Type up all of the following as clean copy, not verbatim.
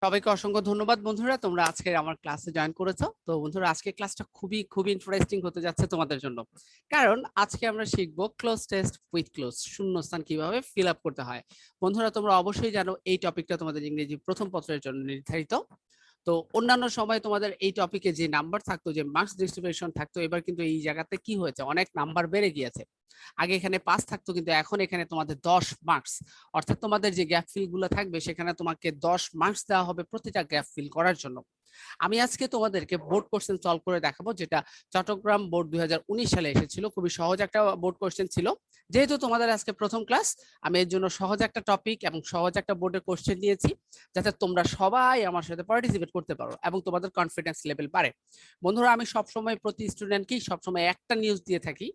সবাইকে অসংখ্য ধন্যবাদ বন্ধুরা, তোমরা আজকে আমার ক্লাসে জয়েন করেছো। তো বন্ধুরা, আজকে ক্লাসটা খুবই খুবই ইন্টারেস্টিং হতে যাচ্ছে তোমাদের জন্য, কারণ আজকে আমরা শিখবো ক্লোজ টেস্ট উইথ ক্লোজ, শূন্যস্থান কিভাবে ফিল আপ করতে হয়। বন্ধুরা, তোমরা অবশ্যই জানো এই টপিকটা তোমাদের ইংরেজি প্রথম পত্রের জন্য নির্ধারিত। তো অন্যান্য সময় তোমাদের এই টপিকে যে নাম্বার থাকতো, যে মার্কস ডিস্ট্রিবিউশন থাকতো, এবার কিন্তু এই জায়গাতে কি হয়েছে, অনেক নাম্বার বেড়ে গিয়েছে। আগে এখানে 5 থাকতো, কিন্তু এখন এখানে তোমাদের 10 মার্কস, অর্থাৎ তোমাদের যে গ্যাপ ফিল গুলো থাকবে সেখানে তোমাকে 10 মার্কস দেওয়া হবে প্রতিটা গ্যাপ ফিল করার জন্য। আমি আজকে তোমাদেরকে বোর্ড কোশ্চেন সলভ করে দেখাবো, যেটা চট্টগ্রাম বোর্ড 2019 সালে এসেছিল। খুবই সহজ একটা বোর্ড কোশ্চেন ছিল। যেহেতু তোমাদের আজকে প্রথম ক্লাস, আমি এর জন্য সহজ একটা টপিক এবং সহজ একটা বোর্ডের কোশ্চেন নিয়েছি, যাতে তোমরা সবাই আমার সাথে পার্টিসিপেট করতে পারো এবং তোমাদের কনফিডেন্স লেভেল বাড়ে। বন্ধুরা, আমি সবসময় প্রতি স্টুডেন্টকেই সবসময় একটা নিউজ দিয়ে থাকি,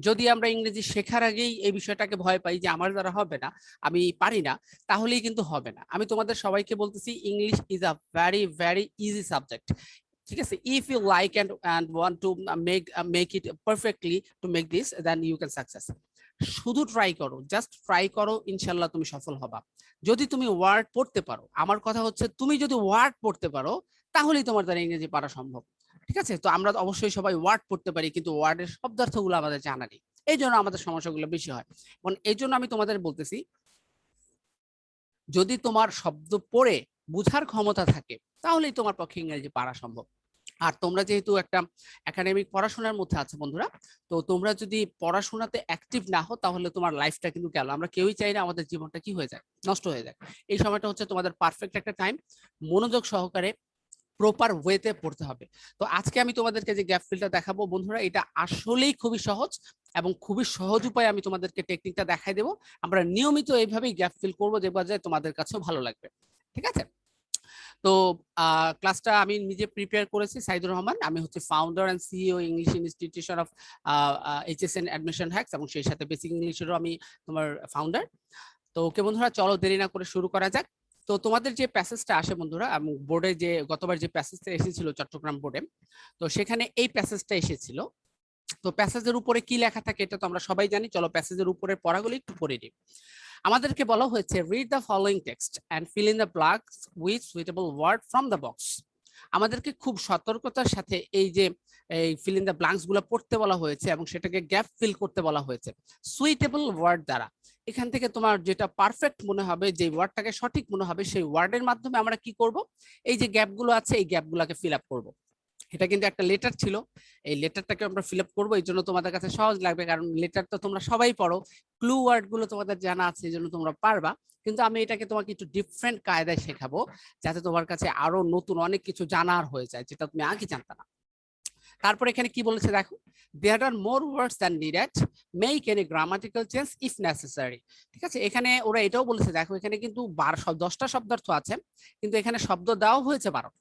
যদি আমরা ইংরেজি শেখার আগেই এই বিষয়টাকে ভয় পাই যে আমার দ্বারা হবে না, আমি পারি না, তাহলেই কিন্তু হবে না। আমি তোমাদের সবাইকে বলতেছি, English is a very very easy subject. ঠিক আছে, if you like and want to make it perfectly to make this, then you can success. শুধু ট্রাই করো, জাস্ট ট্রাই করো, ইনশাল্লাহ তুমি সফল হবা। যদি তুমি ওয়ার্ড পড়তে পারো, আমার কথা হচ্ছে তুমি যদি ওয়ার্ড পড়তে পারো, তাহলেই তোমার দ্বারা ইংরেজি পারা সম্ভব। ঠিক আছে, তো আমরা অবশ্যই সবাই ওয়ার্ড পড়তে পারি, কিন্তু ওয়ার্ডের শব্দার্থগুলো আমাদের জানা নেই, এই জন্য আমাদের সমস্যাগুলো বেশি হয়। এবং এই জন্য আমি তোমাদের বলতেছি, যদি তোমার শব্দ পড়ে বুঝার ক্ষমতা থাকে, তাহলেই তোমার পক্ষে ইংরেজি পারা সম্ভব। আর তোমরা যেহেতু একটা একাডেমিক পড়াশোনার মধ্যে আছে বন্ধুরা, তো তোমরা যদি পড়াশোনাতে অ্যাক্টিভ না হও, তাহলে তোমার লাইফটা কিন্তু গেল। আমরা কেউই চাই না আমাদের জীবনটা কি হয়ে যায়, নষ্ট হয়ে যায়। এই সময়টা হচ্ছে তোমাদের পারফেক্ট একটা টাইম, মনোযোগ সহকারে প্রপার ওয়েতে পড়তে হবে। তো আজকে আমি তোমাদেরকে যে গ্যাপ ফিলটা দেখাবো বন্ধুরা, এটা আসলেই খুবই সহজ এবং খুবই সহজ উপায়ে আমি তোমাদেরকে টেকনিকটা দেখাই দেবো। আমরা নিয়মিত এইভাবেই গ্যাপ ফিল করবো, দেখবা যে তোমাদের কাছেও ভালো লাগবে। ঠিক আছে, তো ক্লাসটা আমি নিজে প্রিপেয়ার করেছি, সাইদুর রহমান। আমি হচ্ছে founder and CEO English institution of HSN admission hacks, এবং সেই সাথে বেসিক ইংলিশেরও আমি তোমার ফাউন্ডার। তো ওকে বন্ধুরা, চলো দেরি না করে শুরু করা যাক। তো তোমাদের যে প্যাসেজটা আসে বন্ধুরা, বোর্ডে যে গতবার যে প্যাসেজটা এসেছিল চট্টগ্রাম বোর্ডে, তো সেখানে এই প্যাসেজটা এসেছিল। তো প্যাসেজের উপরে কি লেখা থাকে এটা তো আমরা সবাই জানি, চলো প্যাসেজের উপরে পড়াগুলো একটু পড়ে নিই। আমাদেরকে বলা হয়েছে, read the following text and fill in the blanks with suitable word from the box. আমাদেরকে খুব সতর্কতার সাথে এই যে এই ফিল ইন দ্য ব্ল্যাঙ্কস গুলো পড়তে বলা হয়েছে, এবং সেটাকে গ্যাপ ফিল করতে বলা হয়েছে সুইটেবল ওয়ার্ড দ্বারা। এখান থেকে তোমার যেটা পারফেক্ট মনে হবে, যে ওয়ার্ডটাকে সঠিক মনে হবে, সেই ওয়ার্ডের মাধ্যমে আমরা কি করব, এই যে গ্যাপগুলো আছে এই গ্যাপগুলোকে ফিল আপ করব। এটা কিন্তু একটা লেটার ছিল, এই লেটারটাকে আমরা ফিল আপ করবো। এই জন্য তোমাদের কাছে সহজ লাগবে, কারণ লেটার তো তোমরা সবাই পড়ো, ক্লু ওয়ার্ড গুলো তোমাদের জানা আছে, এই জন্য তোমরা পারবা। কিন্তু আমি এটাকে তোমাকে একটু ডিফারেন্ট কায়দায় শেখাবো, যাতে তোমার কাছে আরো নতুন অনেক কিছু জানার হয়ে যায়, যেটা তুমি আগে জানতা না। তারপর এখানে কি বলেছে দেখো, there are more words than needed, make any grammatical change if necessary. ঠিক আছে, এখানে ওরা এটাও বলেছে, দেখো এখানে কিন্তু 10টা শব্দার্থ আছে, কিন্তু এখানে শব্দ দেওয়া হয়েছে 12টা।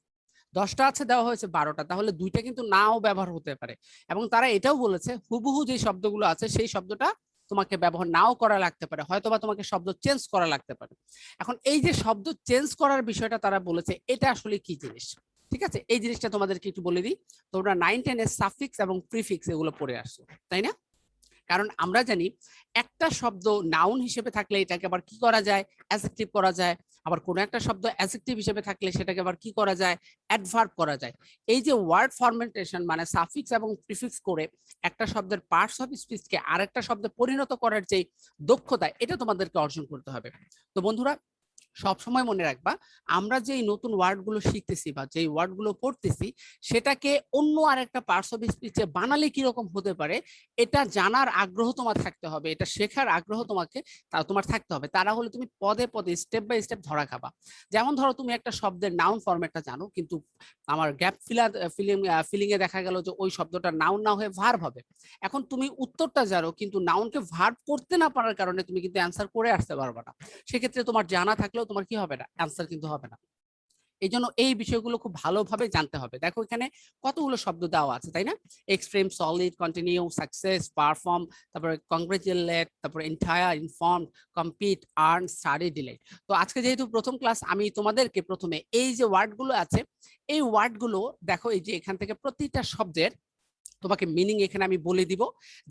10টা আছে, দেওয়া হয়েছে 12টা, তাহলে 2টা কিন্তু নাও ব্যবহার হতে পারে। এবং তারা এটাও বলেছে, হুবহু যে শব্দগুলো আছে সেই শব্দটা তোমাকে ব্যবহার নাও করা লাগতে পারে, হয়তোবা তোমাকে শব্দ চেঞ্জ করা লাগতে পারে। এখন এই যে শব্দ চেঞ্জ করার বিষয়টা তারা বলেছে, এটা আসলে কি জিনিস? ঠিক আছে, এই জিনিসটা তোমাদেরকে একটু বলে দিই। তোমরা 9-10 এর সাফিক্স এবং প্রিফিক্স এগুলো পড়ে আসছো, তাই না? কারণ আমরা জানি একটা শব্দ নাউন হিসেবে থাকলে এটাকে আবার কি করা যায়, অ্যাডজেক্টিভ করা যায়। আবার কোনো একটা শব্দ অ্যাডজেক্টিভ হিসেবে থাকলে সেটাকে আবার কি করা যায়, অ্যাডভার্ব করা যায়। এই যে ওয়ার্ড ফরমেন্টেশন, মানে সাফিক্স এবং প্রিফিক্স করে একটা শব্দের পার্টস অফ স্পিচকে আরেকটা শব্দে পরিণত করার যে দক্ষতা, এটা তোমাদেরকে অর্জন করতে হবে। তো বন্ধুরা, সব সময় মনে রাখবা, আমরা যে নতুন ওয়ার্ডগুলো শিখতেছি বা যে ওয়ার্ডগুলো পড়তেছি, সেটাকে অন্য আরেকটা পার্টস অফ স্পিচে বানালে কিরকম হতে পারে, এটা জানার আগ্রহ তোমার থাকতে হবে, এটা শেখার আগ্রহ তোমার থাকতে হবে। তারা হলে তুমি পদে পদে স্টেপ বাই স্টেপ ধরা খাবা। যেমন ধরো, তুমি একটা শব্দের নাউন ফরম্যাটটা জানো, কিন্তু আমার গ্যাপ ফিলিং এ দেখা গেল যে ওই শব্দটা নাউন না হয়ে ভার্ব হবে। এখন তুমি উত্তরটা জানো, কিন্তু নাউনকে ভার্ব করতে না পারার কারণে তুমি কিন্তু অ্যান্সার করে আসতে পারবে না। সেক্ষেত্রে তোমার জানা থাকলেও তোমার কি হবে না, অ্যান্সার কিন্তু হবে না। এই জন্য এই বিষয়গুলো খুব ভালোভাবে জানতে হবে। দেখো এখানে কতগুলো শব্দ দেওয়া আছে, তাই না? Extreme, solid, continue, success, perform, তারপরে কংগ্রেচুলেট, তারপরে entire, inform, compete, earn, study, delete. তো আজকে যেহেতু প্রথম ক্লাস, আমি তোমাদেরকে প্রথমে এই যে ওয়ার্ডগুলো আছে, এই ওয়ার্ডগুলো দেখো, এই যে এখান থেকে প্রতিটা শব্দের তোমাকে মিনিং এখানে আমি বলে দিব,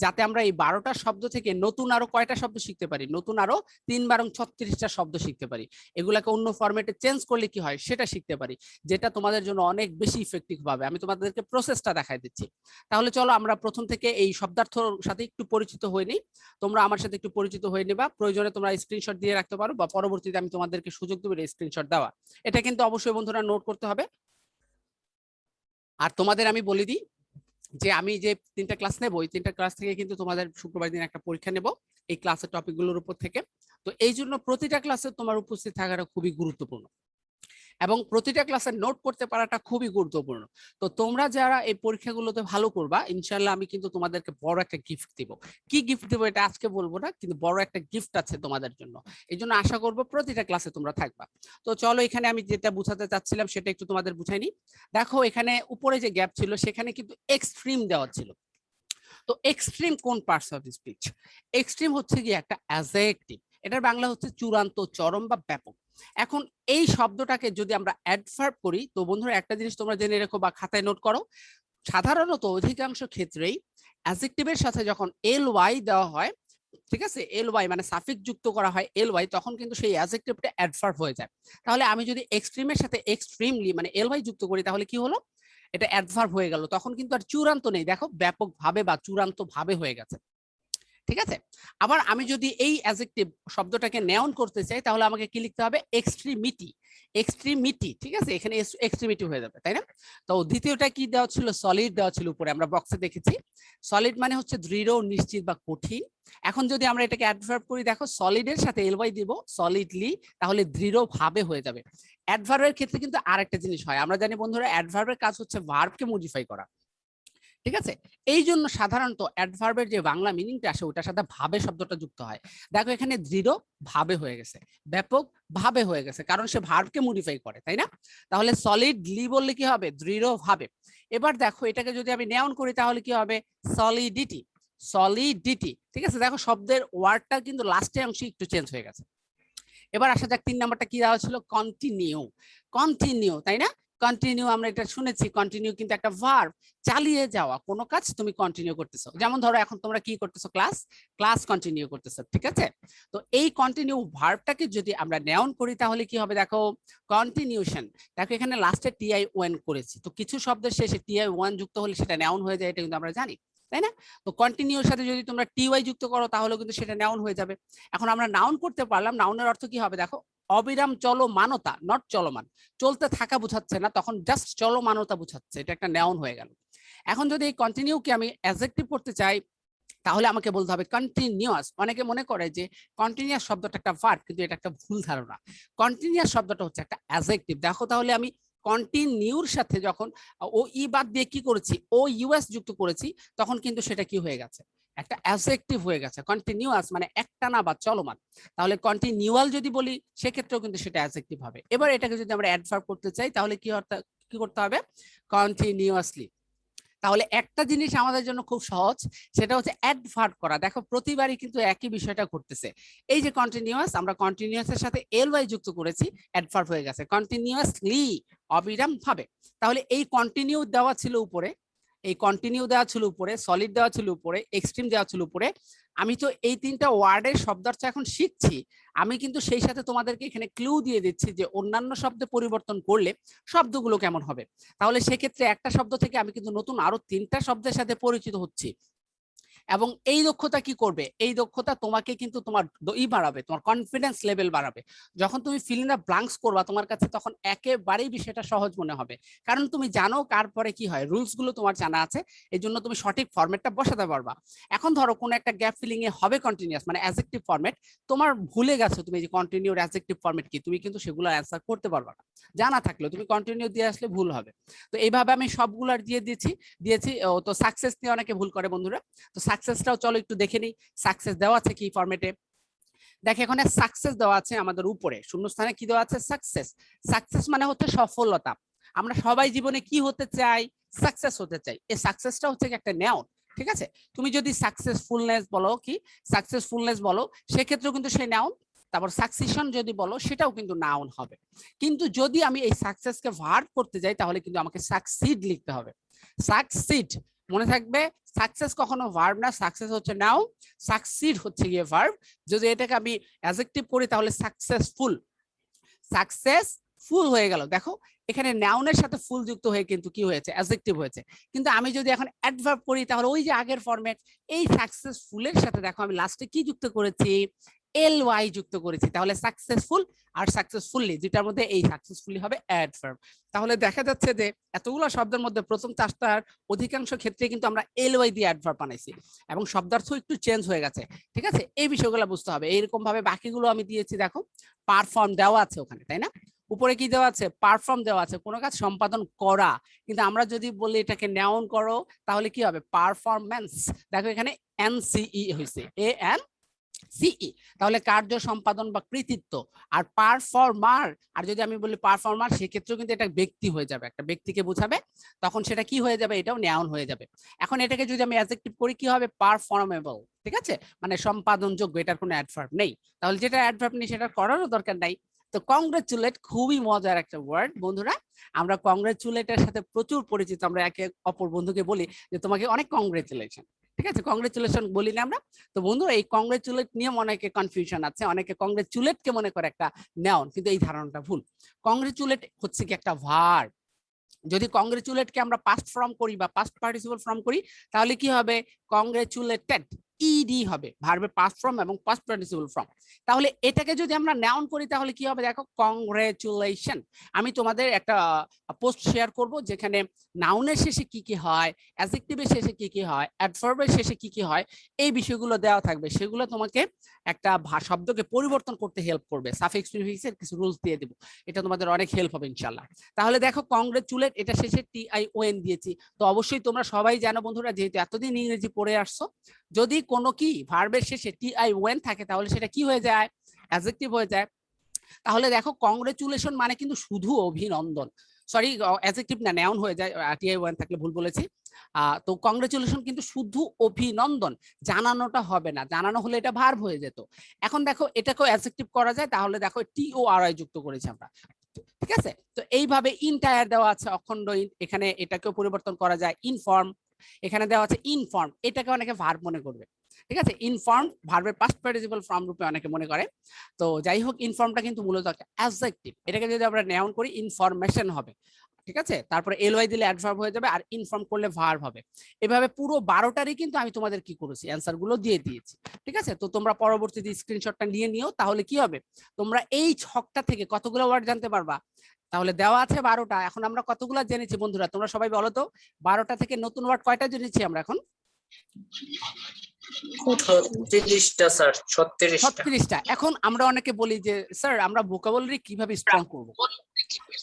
যাতে আমরা এই 12টা শব্দ থেকে নতুন আরো কয়টা শব্দ শিখতে পারি, নতুন আরো 3 × 36টা শব্দ শিখতে পারি। এগুলাকে অন্য ফরম্যাটে চেঞ্জ করলে কি হয় সেটা শিখতে পারি, যেটা তোমাদের জন্য অনেক বেশি ইফেক্টিভ হবে। আমি তোমাদেরকে প্রসেসটা দেখাই দিচ্ছি। তাহলে চলো আমরা প্রথম থেকে এই শব্দার্থর সাথে একটু পরিচিত হয়ে নিই। তোমরা আমার সাথে একটু পরিচিত হয়ে নিবা, প্রয়োজনে তোমরা স্ক্রিনশট দিয়ে রাখতে পারো, বা পরবর্তীতে আমি তোমাদেরকে সুযোগ দেবো স্ক্রিনশট দেওয়া। এটা কিন্তু অবশ্যই বন্ধুরা নোট করতে হবে। আর তোমাদের আমি বলে দিই যে আমি যে 3টা ক্লাস নেব, এই 3টা ক্লাস থেকে কিন্তু তোমাদের শুক্রবার দিন একটা পরীক্ষা নেব এই ক্লাসের টপিকগুলোর উপর থেকে। তো এই জন্য প্রতিটা ক্লাসে তোমার উপস্থিত থাকাটা খুবই গুরুত্বপূর্ণ, এবং প্রতিটা ক্লাসে নোট করতে পারাটা খুবই গুরুত্বপূর্ণ। তো তোমরা যারা এই পরীক্ষাগুলোতে ভালো করবা, ইনশাল্লাহ আমি কিন্তু তোমাদেরকে বড় একটা গিফট দিব। কি গিফট দেবো এটা আজকে বলবো না, কিন্তু বড় একটা গিফট আছে তোমাদের জন্য। এই জন্য আশা করবো প্রতিটা ক্লাসে তোমরা থাকবা। তো চলো এখানে আমি যেটা বুঝাতে চাচ্ছিলাম সেটা একটু তোমাদের বুঝাই নি। দেখো এখানে উপরে যে গ্যাপ ছিল সেখানে কিন্তু এক্সট্রিম দেওয়া ছিল। তো এক্সট্রিম কোন পার্টস অফ স্পিচ? এক্সট্রিম হচ্ছে কি একটা অ্যাডজেক্টিভ, এটার বাংলা হচ্ছে চূড়ান্ত, চরম বা ব্যাপক। এখন এই শব্দটাকে যদি আমরা অ্যাডভার্ব করি, তো বন্ধুরা একটা জিনিস তোমরা জেনে রেখো বা খাতায় নোট করো, সাধারণত অধিকাংশ ক্ষেত্রেই অ্যাডজেক্টিভের সাথে যখন এল ওয়াই দেওয়া হয়, ঠিক আছে, এল ওয়াই মানে সাফিক্স যুক্ত করা হয় এল ওয়াই, তখন কিন্তু সেই অ্যাডজেক্টিভটা অ্যাডভার্ব হয়ে যায়। তাহলে আমি যদি এক্সট্রিমের সাথে এক্সট্রিমলি মানে এল ওয়াই যুক্ত করি, তাহলে কি হলো, এটা অ্যাডভার্ব হয়ে গেল, তখন কিন্তু আর চূড়ান্ত নেই, দেখো ব্যাপকভাবে বা চূড়ান্ত ভাবে হয়ে গেছে। ঠিক আছে, আবার আমি যদি এই অ্যাডজেক্টিভ শব্দটাকে নাউন করতে চাই, তাহলে আমাকে কি লিখতে হবে, এক্সট্রিমিটি। এক্সট্রিমিটি, ঠিক আছে, এখানে এক্সট্রিমিটি হয়ে যাবে, তাই না? তো দ্বিতীয়টা কি দেওয়া ছিল, সলিড দেওয়া ছিল উপরে, আমরা বক্সে দেখেছি। সলিড মানে হচ্ছে দৃঢ়, নিশ্চিত বা কঠিন। এখন যদি আমরা এটাকে অ্যাডভার্ব করি, দেখো সলিডের সাথে এলওয়াই দিব, সলিডলি, তাহলে দৃঢ় ভাবে হয়ে যাবে। অ্যাডভার্বের ক্ষেত্রে কিন্তু আরেকটা জিনিস হয়, আমরা জানি বন্ধুরা অ্যাডভার্বের কাজ হচ্ছে ভার্বকে মডিফাই করা। ঠিক আছে, এই জন্য সাধারণত অ্যাডভার্বের যে বাংলা মিনিংটা আসে ওটার সাথে ভাবে শব্দটা যুক্ত হয়। দেখো এখানে দৃঢ় ভাবে হয়ে গেছে, ব্যাপক ভাবে হয়ে গেছে, কারণ সে ভার্বকে মডিফাই করে, তাই না? তাহলে সলিডলি বললে কি হবে, দৃঢ় ভাবে। এবার দেখো এটাকে যদি আমি নাউন করি, তাহলে কি হবে, সলিডিটি। সলিডিটি, ঠিক আছে, দেখো শব্দের ওয়ার্ডটা কিন্তু লাস্টের অংশে একটু চেঞ্জ হয়ে গেছে। এবার আসা যাক 3 নাম্বারটা কি দেওয়া ছিল, কন্টিনিউ। কন্টিনিউ, তাই না? কন্টিনিউ আমরা এটা শুনেছি, কন্টিনিউ কিন্তু একটা ভার্ব, চালিয়ে যাওয়া, কোনো কাজ তুমি কন্টিনিউ করতেছো। যেমন ধরো এখন তোমরা কি করতেছো, ক্লাস কন্টিনিউ করতেছো, ঠিক আছে? তো এই কন্টিনিউ ভার্বটাকে যদি আমরা নাউন করি, তাহলে কি হবে, দেখো কন্টিনিউশন। দেখো এখানে লাস্টে টিআই ওয়ান করেছি, তো কিছু শব্দের শেষে টিআই ওয়ান যুক্ত হলে সেটা নাউন হয়ে যায়, এটা কিন্তু আমরা জানি, তাই না? তো কন্টিনিউর সাথে যদি তোমরা টিওয়াই যুক্ত করো, তাহলে কিন্তু সেটা নাউন হয়ে যাবে। এখন আমরা নাউন করতে পারলাম, নাউনের অর্থ কি হবে, দেখো অবিরাম চলমানতা, নট চলমান, চলতে থাকা বোঝাচ্ছে না, তখন জাস্ট চলমানতা বোঝাচ্ছে, এটা একটা নাউন হয়ে গেল। এখন যদি এই কন্টিনিউকে আমি অ্যাডজেক্টিভ করতে চাই, তাহলে আমাকে বলতে হবে কন্টিনিউয়াস। অনেকে মনে করে যে কন্টিনিউয়াস শব্দটা একটা ভার্ব, কিন্তু এটা একটা ভুল ধারণা। কন্টিনিউয়াস শব্দটা হচ্ছে একটা অ্যাডজেক্টিভ। দেখো তাহলে আমি কন্টিনিউর সাথে যখন ও ই বাদ দিয়ে কি করেছি, ও ইউএস যুক্ত করেছি, তখন কিন্তু সেটা কি হয়ে গেছে, একটা অ্যাডজেক্টিভ হয়ে গেছে। কন্টিনিউয়াস মানে একটানা বা চলমান। তাহলে কন্টিনিউয়াল যদি বলি, সেক্ষেত্রেও কিন্তু সেটা অ্যাডজেক্টিভ হবে। এবার এটাকে যদি আমরা অ্যাডভার্ব করতে চাই, তাহলে কি করতে হবে, কন্টিনিউয়াসলি। তাহলে একটা জিনিস আমাদের জন্য খুব সহজ, সেটা হচ্ছে অ্যাডভার্ব করা। দেখো প্রতিবারই কিন্তু একই বিষয়টা ঘটতেছে। এই যে কন্টিনিউয়াস, আমরা কন্টিনিউয়াসের সাথে এল ওয়াই যুক্ত করেছি, অ্যাডভার্ব হয়ে গেছে, কন্টিনিউয়াসলি, অবিরাম ভাবে। তাহলে এই কন্টিনিউ দেওয়া ছিল উপরে, এই কন্টিনিউ দেওয়া ছিল উপরে, সলিড দেওয়া ছিল উপরে, এক্সট্রিম দেওয়া ছিল উপরে। আমি তো এই 3টা ওয়ার্ডের শব্দার্থ এখন শিখছি, আমি কিন্তু সেই সাথে তোমাদেরকে এখানে ক্লু দিয়ে দিচ্ছি যে অন্যান্য শব্দে পরিবর্তন করলে শব্দগুলো কেমন হবে। তাহলে সেক্ষেত্রে একটা শব্দ থেকে আমি কিন্তু নতুন আরো 3টা শব্দের সাথে পরিচিত হচ্ছি। এবং এই দক্ষতা কি করবে, এই দক্ষতা তোমাকে কিন্তু তোমার বাড়াবে, তোমার কনফিডেন্স লেভেল বাড়াবে। যখন তুমি ফিল ইন দ্য ব্ল্যাঙ্কস করবা, তোমার কাছে তখন একেবারেই বিষয়টা সহজ মনে হবে, কারণ তুমি জানো কার পরে কি হয়, রুলস গুলো তোমার জানা আছে, এই জন্য তুমি সঠিক ফরম্যাটটা বসাতে পারবা। এখন ধরো কোন একটা গ্যাপ ফিলিং এ হবে কন্টিনিউয়াস মানে অ্যাডজেক্টিভ ফরম্যাট, তোমার ভুলে গেছো তুমি যে কন্টিনিউর অ্যাডজেক্টিভ ফরম্যাট কি, তুমি কিন্তু সেগুলো অ্যান্সার করতে পারবা না, জানা থাকলেও তুমি কন্টিনিউ দিয়ে আসলে ভুল হবে। তো এইভাবে আমি সবগুলো দিয়ে দিয়েছি। তো সাকসেস নিয়ে অনেকে ভুল করে বন্ধুরা, তো সাকসেসটাও চলো একটু দেখে নিই, সাকসেস দেওয়া আছে কি ফরম্যাটে। দেখো এখানে সাকসেস দেওয়া আছে আমাদের উপরে শূন্যস্থানে, কি দেওয়া আছে, সাকসেস। সাকসেস মানে হচ্ছে সফলতা। আমরা সবাই জীবনে কি হতে চাই, সাকসেস হতে চাই। এই সাকসেসটা হচ্ছে একটা নাউন, ঠিক আছে? তুমি যদি সাকসেসফুলনেস বলো, কি সাকসেসফুলনেস বলো, সেক্ষেত্রেও কিন্তু সেই নাউন। তারপর সাকসিশন যদি বলো, সেটাও কিন্তু নাউন হবে। কিন্তু যদি আমি এই সাকসেসকে ভার্ব করতে যাই, তাহলে কিন্তু আমাকে সাকসিড লিখতে হবে। সাকসিড মনে থাকবে সাকসেস কখনো ভার্ব না, সাকসেস হচ্ছে নাউন, সাকসিড হচ্ছে গিয়ে ভার্ব। যদি এটাকে আমি অ্যাডজেক্টিভ করি তাহলে সাকসেসফুল, সাকসেসফুল হয়ে গেল। দেখো এখানে নাউনের সাথে ফুল যুক্ত হয়ে কিন্তু কি হয়েছে, অ্যাডজেক্টিভ হয়েছে। কিন্তু আমি যদি এখন অ্যাডভার্ব করি তাহলে ওই যে আগের ফরম্যাট, এই সাকসেসফুলের সাথে দেখো আমি লাস্টে কি যুক্ত করেছি, ly যুক্ত করেছি। তাহলে সাকসেসফুল আর সাকসেসফুলি দুটার মধ্যে এই সাকসেসফুলি হবে অ্যাডভার্ব। তাহলে দেখা যাচ্ছে যে এতগুলো শব্দের মধ্যে প্রথম চারটার অধিকাংশ ক্ষেত্রে কিন্তু আমরা ly দিয়ে অ্যাডভার্ব বানাইছি এবং শব্দার্থ একটু চেঞ্জ হয়ে গেছে। ঠিক আছে, এই বিষয়গুলো বুঝতে হবে। এইরকম ভাবে বাকিগুলো আমি দিয়েছি, দেখো পারফর্ম দেওয়া আছে ওখানে, তাই না? উপরে কি দেওয়া আছে, পারফর্ম দেওয়া আছে, কোনো কাজ সম্পাদন করা। কিন্তু আমরা যদি বলি এটাকে নাউন করো তাহলে কি হবে, পারফরম্যান্স। দেখো এখানে এনসিই হয়েছে, সিই, তাহলে কার্য সম্পাদন বা কৃতিত্ব। আর পারফর্মার, আর যদি আমি বলি পারফর্মার সেক্ষেত্রেও কিন্তু এটা ব্যক্তি হয়ে যাবে, একটা ব্যক্তিকে বোঝাবে, তখন সেটা কি হয়ে যাবে, এটাও নাউন হয়ে যাবে। এখন এটাকে যদি আমি অ্যাডজেক্টিভ করি কি হবে, পারফর্মেবল। ঠিক আছে, মানে সম্পাদনযোগ্য, এটার কোনো অ্যাডভার্ব নেই। তাহলে যেটা অ্যাডভার্ব নেই সেটা করারও দরকার নাই। তো কংগ্রেচুলেট খুবই মজার একটা ওয়ার্ড বন্ধুরা। আমরা কংগ্রেচুলেটের সাথে প্রচুর পরিচিত, আমরা একে অপর বন্ধুকে বলি যে তোমাকে অনেক কংগ্রেচুলেশন। ঠিক আছে, কংগ্রেচুলেশন বলি না আমরা। তো বন্ধু এই কংগ্রেচুলেট নিয়ে অনেকে কনফিউশন আছে, অনেকে কংগ্রেচুলেট কে মনে করে একটা নাউন, কিন্তু এই ধারণাটা ভুল। কংগ্রেচুলেট হচ্ছে কি একটা ভার্ব। যদি কংগ্রেচুলেট কে আমরা পাস্ট ফর্ম করি বা পাস্ট পার্টিসিপল ফর্ম করি তাহলে কি হবে, কংগ্রেচুলেটেড, ইডি হবে ভার্বের পাস্ট ফর্ম এবং পাস্ট পার্টিসিপল ফর্ম। তাহলে এটাকে যদি আমরা নাউন করি তাহলে কি হবে, দেখো কংগ্রেচুলেশন। আমি তোমাদের একটা পোস্ট শেয়ার করব যেখানে নাউনের শেষে কি কি হয়, অ্যাডজেক্টিভের শেষে কি কি হয়, অ্যাডভার্বের শেষে কি কি হয়, এই বিষয়গুলো দেওয়া থাকবে। সেগুলো তোমাকে একটা শব্দকে পরিবর্তন করতে হেল্প করবে। সাফিক্স প্রিফিক্সের কিছু রুলস দিয়ে দেব, এটা তোমাদের অনেক হেল্প হবে ইনশাআল্লাহ। তাহলে দেখো কংগ্রেচুলেট, এটা শেষে টিআইওএন দিয়েছি। তো অবশ্যই তোমরা সবাই জানো বন্ধুরা, যেহেতু এতদিন ইংরেজি পড়ে আসছো, যদি কোনো কি ভার্বের শেষে টিআইওএন থাকে তাহলে সেটা কি হয়ে যায়, অ্যাডজেক্টিভ হয়ে যায়। তাহলে দেখো কংগ্রেচুলেশন মানে কিন্তু শুধু অভিনন্দন, সরি অ্যাডজেক্টিভ না, নাউন হয়ে যায়, টিআইওএন থাকলে ভুল বলেছি। তো কংগ্রেচুলেশন কিন্তু শুধু অভিনন্দন, জানানোটা হবে না, জানানো হলে এটা ভার্ব হয়ে যেত। এখন দেখো এটাকেও অ্যাডজেক্টিভ করা যায়, তাহলে দেখো টিওআরআই যুক্ত করেছি আমরা। ঠিক আছে, তো এইভাবে ইনটায়ার দেওয়া আছে অখণ্ড, এখানে এটাকেও পরিবর্তন করা যায় ইনফর্ম। এখানে দেওয়া আছে ইনফর্ম, এটাকে অনেকে ভার্ব মনে করবে। ঠিক আছে, ইনফর্ম ভার্বের পাস্ট পার্টিসিপল ফর্ম রূপে অনেকে মনে করে। তো যাই হোক, ইনফর্মটা কিন্তু মূলত একটা অ্যাডজেক্টিভ। এটাকে যদি আমরা নাউন করি ইনফরমেশন হবে। ঠিক আছে, তারপরে এলওয়াই দিলে অ্যাডভার্ব হয়ে যাবে, আর ইনফর্ম করলে ভার্ব হবে। এভাবে পুরো 12টারই কিন্তু আমি তোমাদের কি করেছি, অ্যান্সার গুলো দিয়ে দিয়েছি। ঠিক আছে, তো তোমরা পরবর্তীতে স্ক্রিনশটটা নিয়ে নিও, তাহলে কি হবে, তোমরা এই ছকটা থেকে কতগুলো ওয়ার্ড জানতে পারবা। তাহলে দেওয়া আছে 12টা, এখন আমরা কতগুলো জেনেছি বন্ধুরা, তোমরা সবাই বলো তো, 12টা থেকে নতুন ওয়ার্ড কয়টা জেনেছি আমরা এখন? 36টা স্যার, 36টা। এখন আমরা অনেকে বলি যে স্যার আমরা ভোকাবুলারি কিভাবে স্ট্রং করব।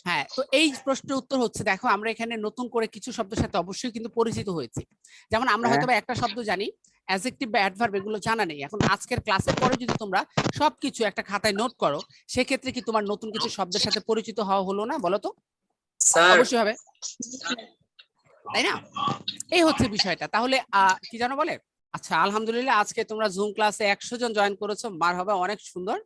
হ্যাঁ, তো এই প্রশ্নের উত্তর হচ্ছে, দেখো আমরা এখানে নতুন করে কিছু শব্দের সাথে অবশ্যই কিন্তু পরিচিত হয়েছি। যেমন আমরা হয়তো একটা শব্দ জানি, অ্যাডজেক্টিভ বা অ্যাডভার্ব এগুলো জানা নেই। এখন আজকের ক্লাসের পরে যদি তোমরা সবকিছু একটা খাতায় নোট করো, সেক্ষেত্রে কি তোমার নতুন কিছু শব্দের সাথে পরিচিত হওয়া হলো না, বলো তো? অবশ্যই হবে, তাই না? এই হচ্ছে বিষয়টা। তাহলে কি জানো বলে, আচ্ছা আলহামদুলিল্লাহ আজকে তোমরা জুম ক্লাসে 100 জন জয়েন করেছো, মারহাবা, অনেক সুন্দর।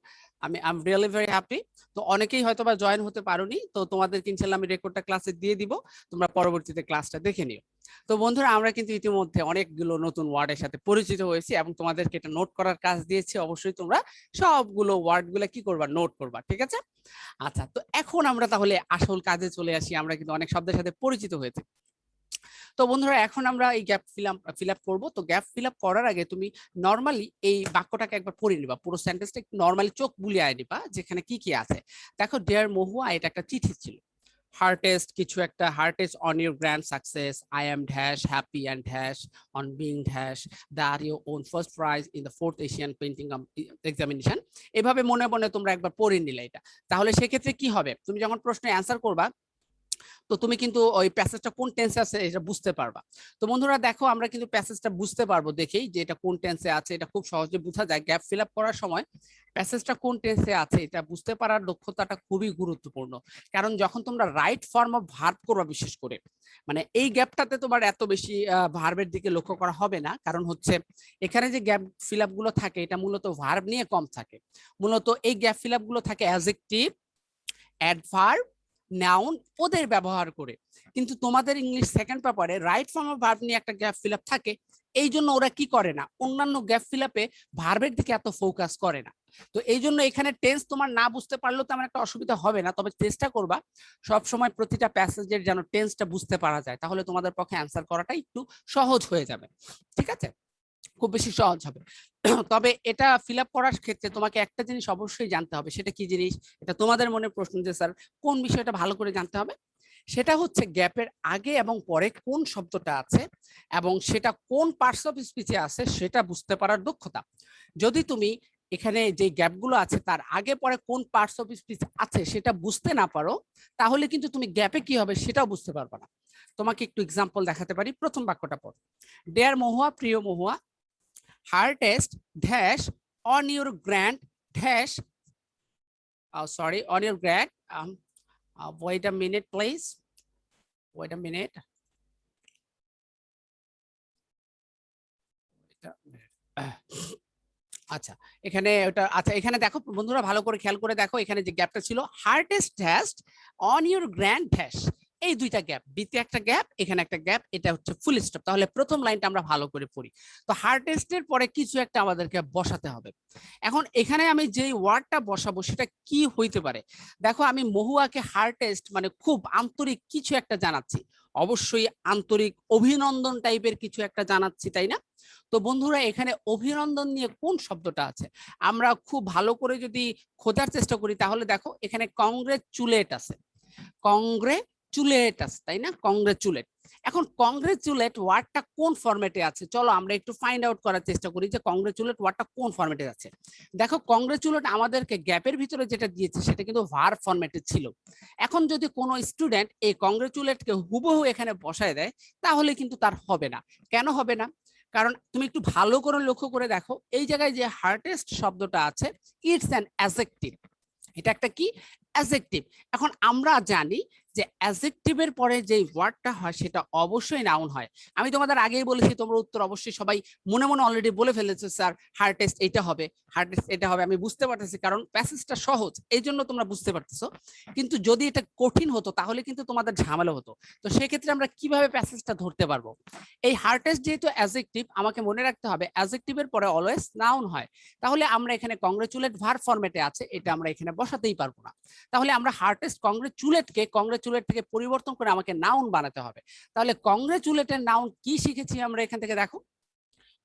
আমি I am really very happy. তো অনেকেই হয়তো বা জয়েন হতে পারোনি, তো তোমাদেরকে ইনশাআল্লাহ আমি রেকর্ডটা ক্লাসে দিয়ে দিব, তোমরা পরবর্তীতে ক্লাসটা দেখে নিও। তো বন্ধুরা আমরা কিন্তু ইতিমধ্যে অনেকগুলো নতুন ওয়ার্ডের সাথে পরিচিত হয়েছি এবং তোমাদেরকে এটা নোট করার কাজ দিয়েছি। অবশ্যই তোমরা সবগুলো ওয়ার্ডগুলো কি করবা, নোট করবা। ঠিক আছে, আচ্ছা তো এখন আমরা তাহলে আসল কাজে চলে আসি। আমরা কিন্তু অনেক শব্দের সাথে পরিচিত হয়েছি। তো বন্ধুরা এখন আমরা এই গ্যাপ ফিল আপ করবো। তো গ্যাপ ফিল আপ করার আগে তুমি নর্মালি এই বাক্যটাকে একবার পড়ে নিবা, পুরো সেন্টেন্সটা নর্মালি চোখ বুলিয়ে নিবা যেখানে কি কি আছে। দেখো ডিয়ার মহুয়া, এটা একটা চিঠি ছিল। হার্টেস্ট কিছু একটা, heartiest on your grand success, I am dash happy and dash on being dash that you won first prize in the 4th Asian painting examination. এভাবে মনে মনে তোমরা একবার পড়ে নিলে এটা, তাহলে সেক্ষেত্রে কি হবে, তুমি যখন প্রশ্নে অ্যান্সার করবা তো তুমি কিন্তু ওই প্যাসেজটা কোন টেন্সে আছে এটা বুঝতে পারবা। তো বন্ধুরা দেখো আমরা কিন্তু প্যাসেজটা বুঝতে পারবো দেখেই যে এটা কোন টেন্সে আছে, এটা খুব সহজে বোঝা যায়। গ্যাপ ফিল আপ করার সময় প্যাসেজটা কোন টেন্সে আছে এটা বুঝতে পারার দক্ষতাটা খুবই গুরুত্বপূর্ণ। কারণ যখন তোমরা রাইট ফর্ম অফ ভার্ব করবা, বিশেষ করে মানে এই গ্যাপটাতে তোমার এত বেশি ভার্বের দিকে লক্ষ্য করা হবে না, কারণ হচ্ছে এখানে যে গ্যাপ ফিল আপ গুলো থাকে এটা মূলত ভার্ব নিয়ে কম থাকে। মূলত এই গ্যাপ ফিল আপ গুলো থাকে অ্যাডজেক্টিভ, অ্যাডভার্ব, নাউন ওদের ব্যবহার করে। কিন্তু তোমাদের ইংলিশ সেকেন্ড পেপারে রাইট ফর্ম অফ ভার্ব নিয়ে একটা গ্যাপ ফিল আপ থাকে, এই জন্য ওরা কি করে না, অন্যান্য গ্যাপ ফিল আপে ভার্বের দিকে এত ফোকাস করে না। তো এই জন্য এখানে টেন্স তোমার না বুঝতে পারলেও তেমন একটা অসুবিধা হবে না, তবে চেষ্টা করবা সব সময় প্রতিটা প্যাসেজের যেন টেন্সটা বুঝতে পারা যায়, তাহলে তোমাদের পক্ষে অ্যান্সার করাটা একটু সহজ হয়ে যাবে। ঠিক আছে, খুব বেশি সহজ হবে। তবে এটা ফিল আপ করার ক্ষেত্রে তোমাকে একটা জিনিস অবশ্যই জানতে হবে, সেটা কি জিনিস, এটা তোমাদের মনে প্রশ্ন যে স্যার কোন বিষয়টা ভালো করে জানতে হবে, সেটা হচ্ছে গ্যাপের আগে এবং পরে কোন শব্দটা আছে এবং সেটা কোন পার্টস অফ স্পিচে আছে সেটা বুঝতে পারার দক্ষতা। যদি তুমি এখানে যে গ্যাপগুলো আছে তার আগে পরে কোন পার্টস অফ স্পিচ আছে সেটা বুঝতে না পারো, তাহলে কিন্তু তুমি গ্যাপে কি হবে সেটাও বুঝতে পারবে না। তোমাকে একটু এক্সাম্পল দেখাতে পারি। প্রথম বাক্যটা পড়, ডেয়ার মহুয়া, প্রিয় মহুয়া, hardest dash on your grand dash sorry on your grand wait a minute please, wait a minute, আচ্ছা এখানে ওটা, আচ্ছা এখানে দেখো বন্ধুরা ভালো করে খেয়াল করে দেখো, এখানে যে গ্যাপটা ছিল hardest dash on your grand dash, এই দুইটা গ্যাপ, বিতে একটা গ্যাপ, এখানে একটা গ্যাপ, এটা হচ্ছে ফুল স্টপ। তাহলে প্রথম লাইনটা আমরা ভালো করে পড়ি। তো হার্ডেস্ট এর পরে কিছু একটা আমাদেরকে বসাতে হবে। এখন এখানে আমি যে ওয়ার্ডটা বসাবো সেটা কি হইতে পারে, দেখো আমি মহুয়াকে হার্ডেস্ট মানে খুব আন্তরিক কিছু একটা জানাচ্ছি, অবশ্যই আন্তরিক অভিনন্দন টাইপের কিছু একটা জানাচ্ছি, তাই না? তো বন্ধুরা এখানে অভিনন্দন নিয়ে কোন শব্দটা আছে আমরা খুব ভালো করে যদি খোঁজার চেষ্টা করি, তাহলে দেখো এখানে কংগ্রেচুলেট আছে, কংগ্রেচুলেট আছে, তাই না? কংগ্রেচুলেট। এখন কংগ্রেচুলেট ওয়ার্ডটা কোন ফরম্যাটে আছে, চলো আমরা একটু ফাইন্ড আউট করার চেষ্টা করি যে কংগ্রেচুলেট ওয়ার্ডটা কোন ফরম্যাটে আছে। দেখো কংগ্রেচুলেট আমাদেরকে গ্যাপের ভিতরে যেটা দিয়েছে সেটা কিন্তু ভার্ব ফরম্যাটে ছিল। এখন যদি কোনো স্টুডেন্ট এই কংগ্রেচুলেটকে হুবহু এখানে বসায় দেয় তাহলে কিন্তু তার হবে না। কেন হবে না? কারণ তুমি একটু ভালো করে লক্ষ্য করে দেখো, এই জায়গায় যে হার্টেস্ট শব্দটা আছে ইটস অ্যান অ্যাডজেক্টিভ, এটা একটা কি অ্যাডজেক্টিভ। এখন আমরা জানি যে অ্যাডজেক্টিভের পরে যে ওয়ার্ডটা হয় সেটা অবশ্যই নাউন হয়। আমি তোমাদের আগেই বলেছি, তোমরা উত্তর অবশ্যই সবাই মনে মনে অলরেডি বলে ফেলেছো, স্যার হার্টেস্ট এটা হবে, হার্টেস্ট এটা হবে। আমি বুঝতে পারতেছি কারণ প্যাসেজটা সহজ এই জন্য তোমরা বুঝতে পারতেছো, কিন্তু যদি এটা কঠিন হতো তাহলে কিন্তু তোমাদের ঝামেলা হতো। তো সেক্ষেত্রে আমরা কিভাবে প্যাসেজটা ধরতে পারবো? এই হার্টেস্ট যেহেতু অ্যাডজেক্টিভ, আমাকে মনে রাখতে হবে অ্যাডজেক্টিভের পরে অলওয়েজ নাউন হয়। তাহলে আমরা এখানে কংগ্রেচুলেট ভার্ব ফরম্যাটে আছে, এটা আমরা এখানে বসাতেই পারবো না। তাহলে আমরা হার্টেস্ট কংগ্রেচুলেটকে কংগ্রেচুলেট থেকে পরিবর্তন করে আমাকে নাউন বানাতে হবে। তাহলে কংগ্রেচুলেটের নাউন কি শিখেছি আমরা এখান থেকে? দেখো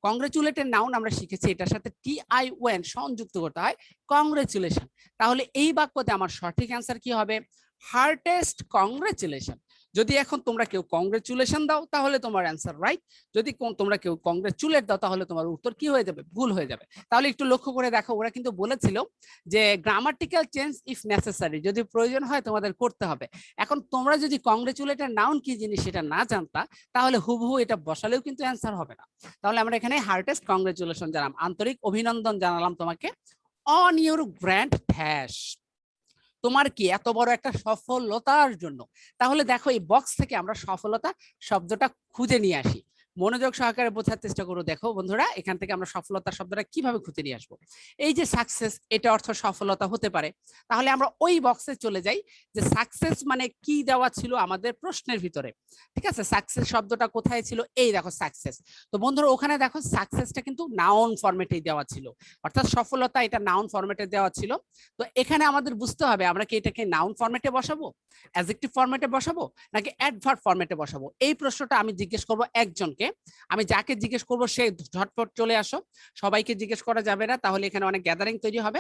কংগ্রেচুলেটের নাউন আমরা শিখেছি এটার সাথে TION সংযুক্ত করতে হয়, কংগ্রেচুলেশন। তাহলে এই বাক্যতে আমার সঠিক অ্যান্সার কি হবে? হার্টেস্ট কংগ্রেচুলেশন। যদি এখন তোমরা কেউ কংগ্রেচুলেশন দাও তাহলে তোমার অ্যান্সার রাইট, যদি তোমরা কেউ কংগ্রেচুলেট দাও তাহলে তোমার উত্তর কি হয়ে যাবে? ভুল হয়ে যাবে। তাহলে একটু লক্ষ্য করে দেখো, ওরা কিন্তু বলেছিল যে গ্রামাটিক্যাল চেঞ্জ ইফ নেসেসারি, যদি প্রয়োজন হয় তোমাদের করতে হবে। এখন তোমরা যদি কংগ্রেচুলেটের নাউন কি জিনিস সেটা না জানতা তাহলে হুবহু এটা বসালেও কিন্তু অ্যান্সার হবে না। তাহলে আমরা এখানে হার্টেস্ট কংগ্রেচুলেশন জানালাম, আন্তরিক অভিনন্দন জানালাম তোমাকে অন ইউর গ্র্যান্ড ড্যাশ, তোমার কি এত বড় একটা সফলতার জন্য। তাহলে দেখো এই বক্স থেকে আমরা সফলতা শব্দটা খুঁজে নিয়ে আসি, মনোযোগ সহকারে বোঝার চেষ্টা করো। দেখো বন্ধুরা এখান থেকে আমরা সফলতা শব্দটা কিভাবে খুঁজে নিয়ে আসবো। এই যে সাকসেস, এটা অর্থ সফলতা হতে পারে। তাহলে আমরা ওই বক্সে চলে যাই যে সাকসেস মানে কি দেওয়া ছিল আমাদের প্রশ্নের ভিতরে। ঠিক আছে, সাকসেস শব্দটা কোথায় ছিল? এই দেখো সাকসেস। তো বন্ধুরা ওখানে দেখো সাকসেসটা কিন্তু নাউন ফরম্যাটেই দেওয়া ছিল, অর্থাৎ সফলতা এটা নাউন ফরম্যাটে দেওয়া ছিল। তো এখানে আমাদের বুঝতে হবে আমরা কি এটাকে নাউন ফরম্যাটে বসাবো, অ্যাডজেক্টিভ ফরম্যাটে বসাবো, নাকি অ্যাডভার্ব ফরম্যাটে বসাবো। এই প্রশ্নটা আমি জিজ্ঞেস করব একজনকে, আমি যাকে জিজ্ঞেস করব সে ঝটপট চলে আসো। সবাইকে জিজ্ঞেস করা যাবে না, তাহলে এখানে অনেক গ্যাদারিং তৈরি হবে।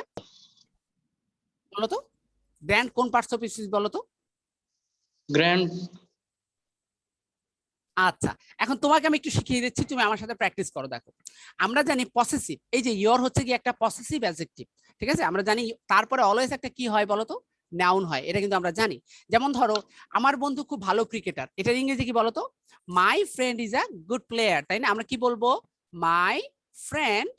বলো তো গ্র্যান্ড কোন পার্টস অফ স্পিচ বলো তো? গ্র্যান্ড। আচ্ছা এখন তোমাকে আমি একটু শিখিয়ে দিচ্ছি, তুমি আমার সাথে প্র্যাকটিস করো। দেখো আমরা জানি পসেসিভ, এই যে ইয়োর হচ্ছে কি একটা পসেসিভ অ্যাডজেক্টিভ, ঠিক আছে? আমরা জানি তারপরে অলওয়েজ একটা কি হয় বলো তো? নাউন হয়, এটা কিন্তু আমরা জানি। যেমন ধরো আমার বন্ধু খুব ভালো ক্রিকেটার, এটার ইংরেজি কি বলতো? My friend is a good player, তাই না? আমরা কি বলবো? My friend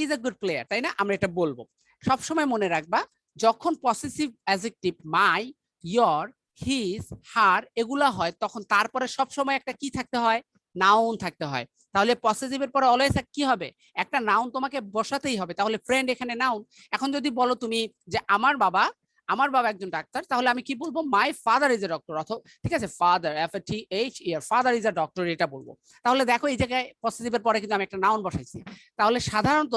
is a good player, তাই না? আমরা এটা বলবো। সবসময় মনে রাখবা যখন possessive adjective my, your, his, her এগুলা হয় তখন তারপরে সবসময় একটা কি থাকতে হয়? নাউন থাকতে হয়। তাহলে পসেসিভের পরে অলওয়েজ কি হবে? একটা নাউন তোমাকে বসাতেই হবে। তাহলে ফ্রেন্ড এখানে নাউন। এখন যদি বলো তুমি যে আমার বাবা আমার বাবা একজন ডাক্তার, তাহলে আমি কি বলবো? My father is a doctor. অথবা ঠিক আছে, father FATH father is a doctor এটা বলবো। তাহলে দেখো এই জায়গায় পসেসিভের পরে কিন্তু আমি একটা নাউন বসাইছি। তাহলে সাধারণত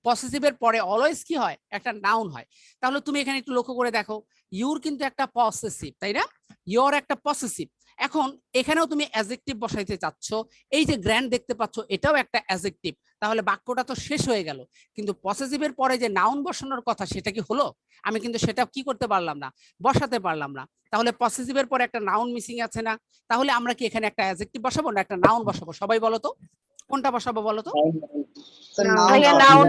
পসেসিভের পরে অলওয়েজ কি হয়? একটা নাউন হয়। তাহলে তুমি এখানে একটু লক্ষ্য করে দেখো, ইউর কিন্তু একটা পসেসিভ, তাই না? ইউর একটা পসেসিভ। এখন এখানেও তুমি অ্যাডজেক্টিভ বসাইতে চাচ্ছ, এই যে গ্র্যান্ড দেখতে পাচ্ছ এটাও একটা অ্যাডজেক্টিভ। তাহলে বাক্যটা তো শেষ হয়ে গেল, কিন্তু পসেসিভের পরে যে নাউন বসানোর কথা সেটা কি হলো? আমি কিন্তু সেটা কি করতে পারলাম না, বসাতে পারলাম না। তাহলে পসেসিভের পরে একটা নাউন মিসিং আছে না? তাহলে আমরা কি এখানে একটা অ্যাডজেক্টিভ বসাবো না একটা নাউন বসাবো? সবাই বলো তো কোনটা বসাবো বলো তো? ভাইয়া নাউন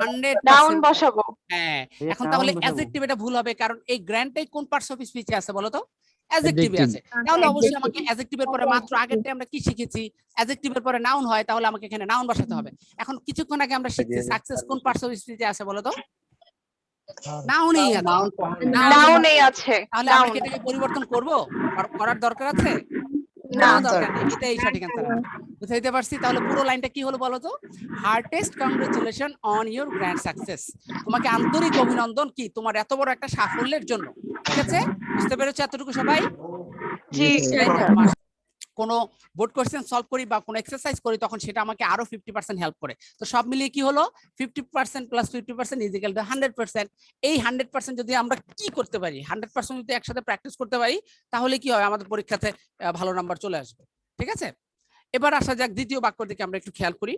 100% বসাবো। হ্যাঁ। এখন তাহলে অ্যাডজেক্টিভ এটা ভুল হবে, কারণ এই গ্র্যান্ডটাই কোন পার্টস অফ স্পিচে আছে বলো তো? অ্যাডজেক্টিভে আছে। তাহলে অবশ্যই আমাকে অ্যাডজেক্টিভের পরে মাত্র আগেরটা আমরা কি শিখেছি? অ্যাডজেক্টিভের পরে নাউন হয়, তাহলে আমাকে এখানে নাউন বসাতে হবে। এখন কিছুক্ষণ আগে আমরা শিখছি সাকসেস কোন পার্টস অফ স্পিচে আছে বলো তো? নাউনই আছে। নাউনেই আছে। তাহলে আমরা কি এটাকে পরিবর্তন করব? করার দরকার আছে? না, কোনো দরকার নেই, এটাই সঠিক অ্যান্সার। বুঝাইতে পারছি? তাহলে পুরো লাইনটা কি হলো বলো তো? Heartiest congratulation on your grand success. তোমাকে আন্তরিক অভিনন্দন কি তোমার এত বড় একটা সাফল্যের জন্য। ঠিক আছে, বুঝতে পেরেছো এতটুকু সবাই? জি কোনো বোর্ড কোশ্চেন সলভ করি বা কোনো এক্সারসাইজ করি তখন সেটা আমাকে আরো 50% হেল্প করে। তো সব মিলিয়ে কি হলো? 50% + 50% ইজ ইকুয়াল টু 100%। এই 100% যদি আমরা কি করতে পারি, 100% যদি একসাথে প্র্যাকটিস করতে পারি, তাহলে কি হবে? আমাদের পরীক্ষাতে ভালো নাম্বার চলে আসবে। ঠিক আছে, এবার আসা যাক দ্বিতীয় বাক্যের দিকে, আমরা একটু খেয়াল করি।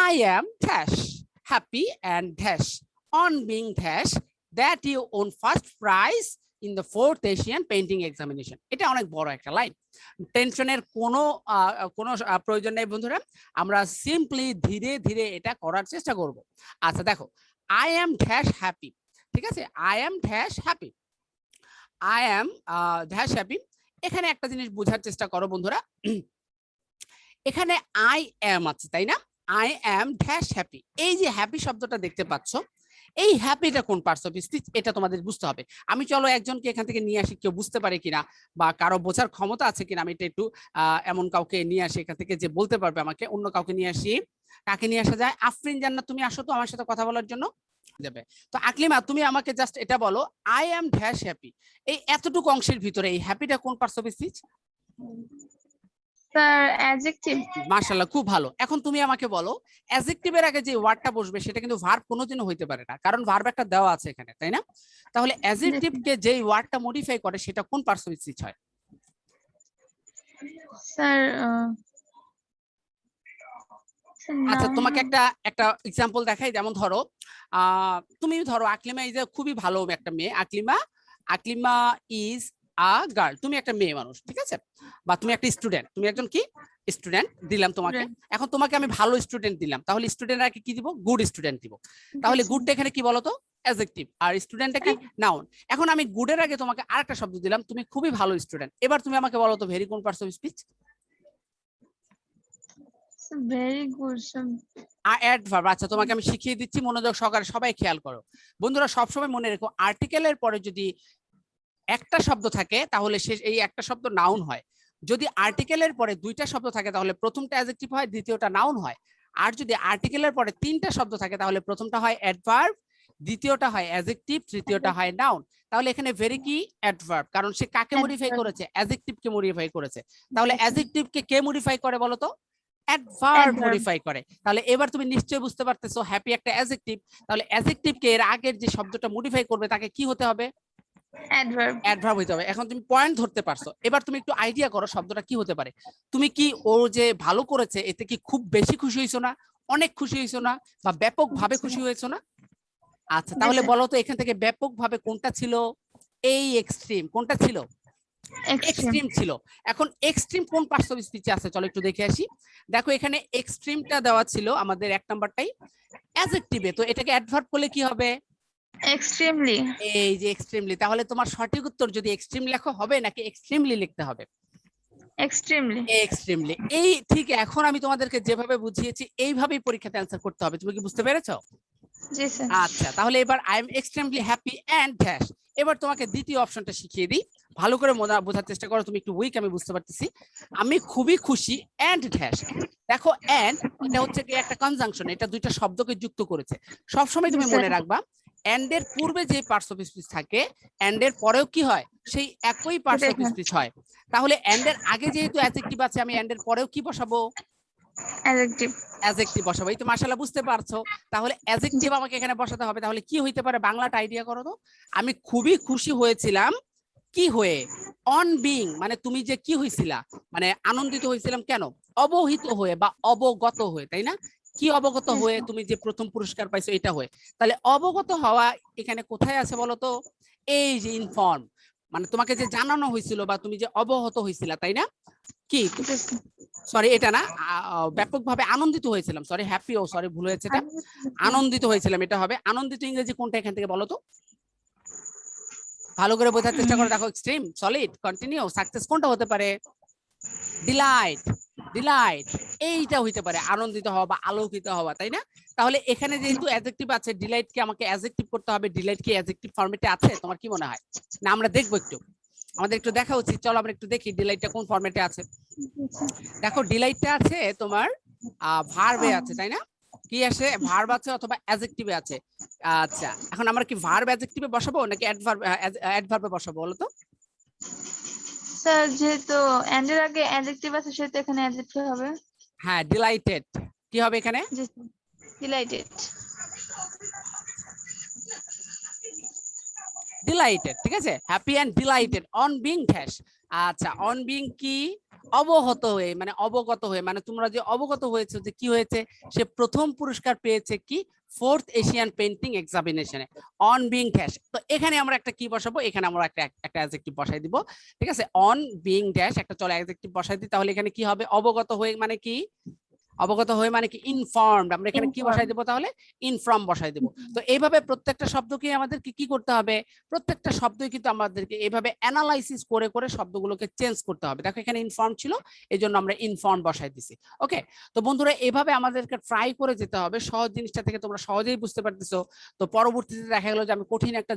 I am dash happy and dash on being dash that you won first prize in the 4th Asian painting examination. এটা অনেক বড় একটা লাইন, টেনশনের কোনো প্রয়োজন নেই বন্ধুরা, আমরা সিম্পলি ধীরে ধীরে এটা করার চেষ্টা করব। আচ্ছা দেখো, I am dash happy, ঠিক আছে, I am dash happy, I am dash happy। এখানে একটা জিনিস বোঝার চেষ্টা করো বন্ধুরা, এখানে I am আছে তাই না? I am dash happy। এই যে হ্যাপি শব্দটা দেখতে পাচ্ছ, এই হ্যাপিটা কোন পার্টস অফ স্পিচ এটা তোমাদের বুঝতে হবে। আমি চলো একজনকে এখান থেকে নিয়ে আসি, কেউ বুঝতে পারে কিনা বা কারো বোঝার ক্ষমতা আছে কিনা, আমি এটা একটু এমন কাউকে নিয়ে আসি এখান থেকে যে বলতে পারবে আমাকে। অন্য কাউকে নিয়ে আসি, কাকে নিয়ে আসা যায়? আফরিন জান্নাত, তুমি আসো তো আমার সাথে কথা বলার জন্য। যাবে তো আকলিমা, তুমি আমাকে জাস্ট এটা বলো, I am dash happy, এই এতটুকু অংশের ভিতরে এই হ্যাপিটা কোন parts of speech? Sir adjective. মাশাআল্লাহ, খুব ভালো। এখন তুমি আমাকে বলো, অ্যাডজেক্টিভের আগে যে ওয়ার্ডটা বসবে সেটা কিন্তু ভার্ব কোনোদিনও হইতে পারে না, কারণ ভার্ব একটা দেওয়া আছে এখানে, তাই না? তাহলে অ্যাডজেক্টিভকে যেই ওয়ার্ডটা মডিফাই করে সেটা কোন পার্টস অফ স্পিচ হয়? স্যার আচ্ছা তোমাকে একটা এক্সাম্পল দেখাই। যেমন ধরো তুমি ধরো আকলিমা ইজ খুবই ভালো একটা মেয়ে, আকলিমা ইজ আ গার্ল, তুমি একটা মেয়ে মানুষ, ঠিক আছে, বা তুমি একটা স্টুডেন্ট, তুমি একজন কি স্টুডেন্ট দিলাম তোমাকে। এখন তোমাকে আমি ভালো স্টুডেন্ট দিলাম, তাহলে স্টুডেন্ট আগে কি দিব? গুড স্টুডেন্ট দিব। তাহলে গুডটা এখানে কি বলতো? অ্যাডজেক্টিভ, আর স্টুডেন্টটা কি? নাউন। এখন আমি গুডের আগে তোমাকে আরেকটা শব্দ দিলাম, তুমি খুবই ভালো স্টুডেন্ট। এবার তুমি আমাকে বলো তো ভেরি কোন parts of speech? Very good. Adverb. আচ্ছা তোমাকে আমি শিখিয়ে দিচ্ছি, মনোযোগ সহকারে সবাই খেয়াল করো বন্ধুরা। সবসময় মনে রেখো, আর্টিকেলের পরে যদি একটা শব্দ থাকে তাহলে এই একটা শব্দ নাউন হয়। যদি আর্টিকেলের পরে দুইটা শব্দ থাকে তাহলে প্রথমটা অ্যাডজেক্টিভ হয়, দ্বিতীয়টা নাউন হয়। আর যদি আর্টিকেলের পরে তিনটা শব্দ থাকে তাহলে প্রথমটা হয় অ্যাডভার্ব, দ্বিতীয়টা হয় অ্যাডজেক্টিভ, তৃতীয়টা হয় নাউন। তাহলে এখানে ভেরি কি? অ্যাডভার্ব, কারণ সে কাকে মডিফাই করেছে? অ্যাডজেক্টিভকে মডিফাই করেছে। তাহলে অ্যাডজেক্টিভকে কে মডিফাই করে বলো তো? অ্যাডভার্ব মডিফাই করে। তাহলে এবার তুমি নিশ্চয়ই বুঝতে পারতেছো হ্যাপি একটা অ্যাডজেক্টিভ, তাহলে অ্যাডজেক্টিভকে এর আগের যে শব্দটা মডিফাই করবে তাকে কি হতে হবে? অ্যাডভার্ব হইতে হবে। এখন তুমি পয়েন্ট ধরতে পারছো, এবার তুমি একটু আইডিয়া করো শব্দটা কি হতে পারে। তুমি কি ও যে ভালো করেছে এতে কি খুব বেশি খুশি হইছো না, অনেক খুশি হইছো না, বা ব্যাপকভাবে খুশি হয়েছো না? আচ্ছা তাহলে বলো তো এখান থেকে ব্যাপকভাবে কোনটা ছিল? এই এক্সট্রিম কোনটা ছিল? এক্সট্রিম ছিল। এখন এক্সট্রিম কোন পার্টস অফ স্পিচে আছে চলো একটু দেখে আসি। দেখো এখানে এক্সট্রিমটা দেওয়া ছিল আমাদের এক নাম্বারটাই অ্যাডজেক্টিভে, তো এটাকে অ্যাডভার্ব করলে কি হবে? এক্সট্রিমলি। এই যে এক্সট্রিমলি। তাহলে তোমার সঠিক উত্তর যদি এক্সট্রিম লেখা হবে নাকি এক্সট্রিমলি লিখতে হবে? এক্সট্রিমলি। এক্সট্রিমলি। এই ঠিক এখন আমি তোমাদেরকে যেভাবে বুঝিয়েছি এইভাবেই পরীক্ষাতে অ্যানসার করতে হবে। তুমি কি বুঝতে পেরেছো? জি স্যার। আচ্ছা তাহলে এবার I am extremely happy and dash. এবার তোমাকে দ্বিতীয় অপশনটা শিখিয়ে দিই, ভালো করে বোঝার চেষ্টা করো। তুমি একটু উইক, আমি বুঝতে পারতেছি। আমি খুবই খুশি এন্ড ড্যাশ। দেখো এন্ড এটা হচ্ছে কি একটা কনজাংশন, এটা দুইটা শব্দকে যুক্ত করেছে। সবসময় তুমি মনে রাখবা এন্ড এর পূর্বে যে পার্টস অফ স্পিচ থাকে এন্ড এর পরেও কি হয় সেই একই পার্টস অফ স্পিচ হয়। তাহলে এন্ড এর আগে যেহেতু অ্যাডজেক্টিভ আছে আমি এন্ড এর পরেও কি বসাবো? অ্যাডজেক্টিভ। অ্যাডজেক্টিভ বসাবো। এই তো মাশাআল্লাহ বুঝতে পারছো। তাহলে অ্যাডজেক্টিভ আমাকে এখানে বসাতে হবে। তাহলে কি হইতে পারে বাংলাটা আইডিয়া করো তো। আমি খুবই খুশি হয়েছিলাম কি হয়ে? অন বিং, মানে তুমি যে কি হইছিলা, মানে আনন্দিত হয়েছিলাম কেন? অবহিত হয়ে বা অবগত হয়ে, তাই না? কি অবগত হয়ে? তুমি যে প্রথম পুরস্কার পাইছো এটা হয়ে। তাহলে অবগত হওয়া এখানে কোথায় আছে বলো তো? এই যে ইনফর্ম, মানে তোমাকে যে জানানো হয়েছিল বা তুমি যে অবগত হয়েছিলা, তাই না? কি সরি এটা না, ব্যাপকভাবে আনন্দিত হয়েছিলাম, সরি হ্যাপি, ও সরি ভুল হয়েছে, এটা আনন্দিত হয়েছিলাম, এটা হবে। আনন্দিত ইংরেজি কোনটা এখান থেকে বলো তো? ভালো করে বোঝার চেষ্টা করে দেখো। এক্সট্রিম, সলিড, কন্টিনিউ, সাকসেস কোনটা হতে পারে? ডিলাইট, ডিলাইট এইটা হইতে পারে আনন্দিত হওয়া বা আলোকিত হওয়া, তাই না? তাহলে এখানে যেহেতু অ্যাডজেক্টিভ আছে, ডিলাইট কে আমাকে অ্যাডজেক্টিভ করতে হবে। ডিলাইট কি অ্যাডজেক্টিভ ফরম্যাটে আছে? তোমার কি মনে হয়? না আমরা দেখবো একটু, আমাদের একটু দেখা উচিত। চলো আমরা একটু দেখি ডিলাইটটা কোন ফরম্যাটে আছে। দেখো ডিলাইটটা আছে তোমার ভার্বে আছে, তাই না? কি আছে? ভার্ব আছে অথবা অ্যাডজেক্টিভে আছে। আচ্ছা, এখন আমরা কি ভার্ব অ্যাডজেক্টিভে বসাবো নাকি অ্যাডভার্বে বসাবো বলো তো? স্যার যেহেতু এন্ড এর আগে অ্যাডজেক্টিভ আছে সেহেতু এখানে অ্যাডজেক্টিভ হবে। হ্যাঁ, ডিলাইটেড কি হবে এখানে? জি ডিলাইটেড। ডিলাইটেড, ঠিক আছে? Happy and delighted on being dash. আচ্ছা, অন বিং কি? অবগত হয়ে, মানে অবগত হয়ে, মানে তোমরা যে অবগত হয়েছে যে কি হয়েছে, সে প্রথম পুরস্কার পেয়েছে কি? 4th এশিয়ান পেইন্টিং এক্সামিনেশনে। অন বিং ড্যাশ, তো এখানে আমরা একটা কি বসাবো? এখানে আমরা একটা অ্যাডজেক্টিভ বসাই দিব, ঠিক আছে? অন বিং ড্যাশ একটা চলো অ্যাডজেক্টিভ বসাই দিই। তাহলে এখানে কি হবে? অবগত হয়ে মানে কি? অবগত হয়ে মানে কি? ইনফর্মড। আমরা এখানে কি বসাই দেবো তাহলে? ইনফর্ম বসাই দেবো। তো এইভাবে প্রত্যেকটা শব্দকে আমাদেরকে কি করতে হবে? প্রত্যেকটা শব্দই কিন্তু আমাদেরকে এইভাবে অ্যানালাইসিস করে করে শব্দগুলোকে চেঞ্জ করতে হবে। দেখো এখানে ইনফর্ম ছিল, এই জন্য আমরা ইনফর্ম বসাই দিছি। ওকে, তো বন্ধুরা এভাবে আমাদেরকে ট্রাই করে যেতে হবে। সহজ জিনিসটা থেকে তোমরা সহজেই বুঝতে পারতেছো। তো পরবর্তীতে দেখা গেলো যে আমি কঠিন একটা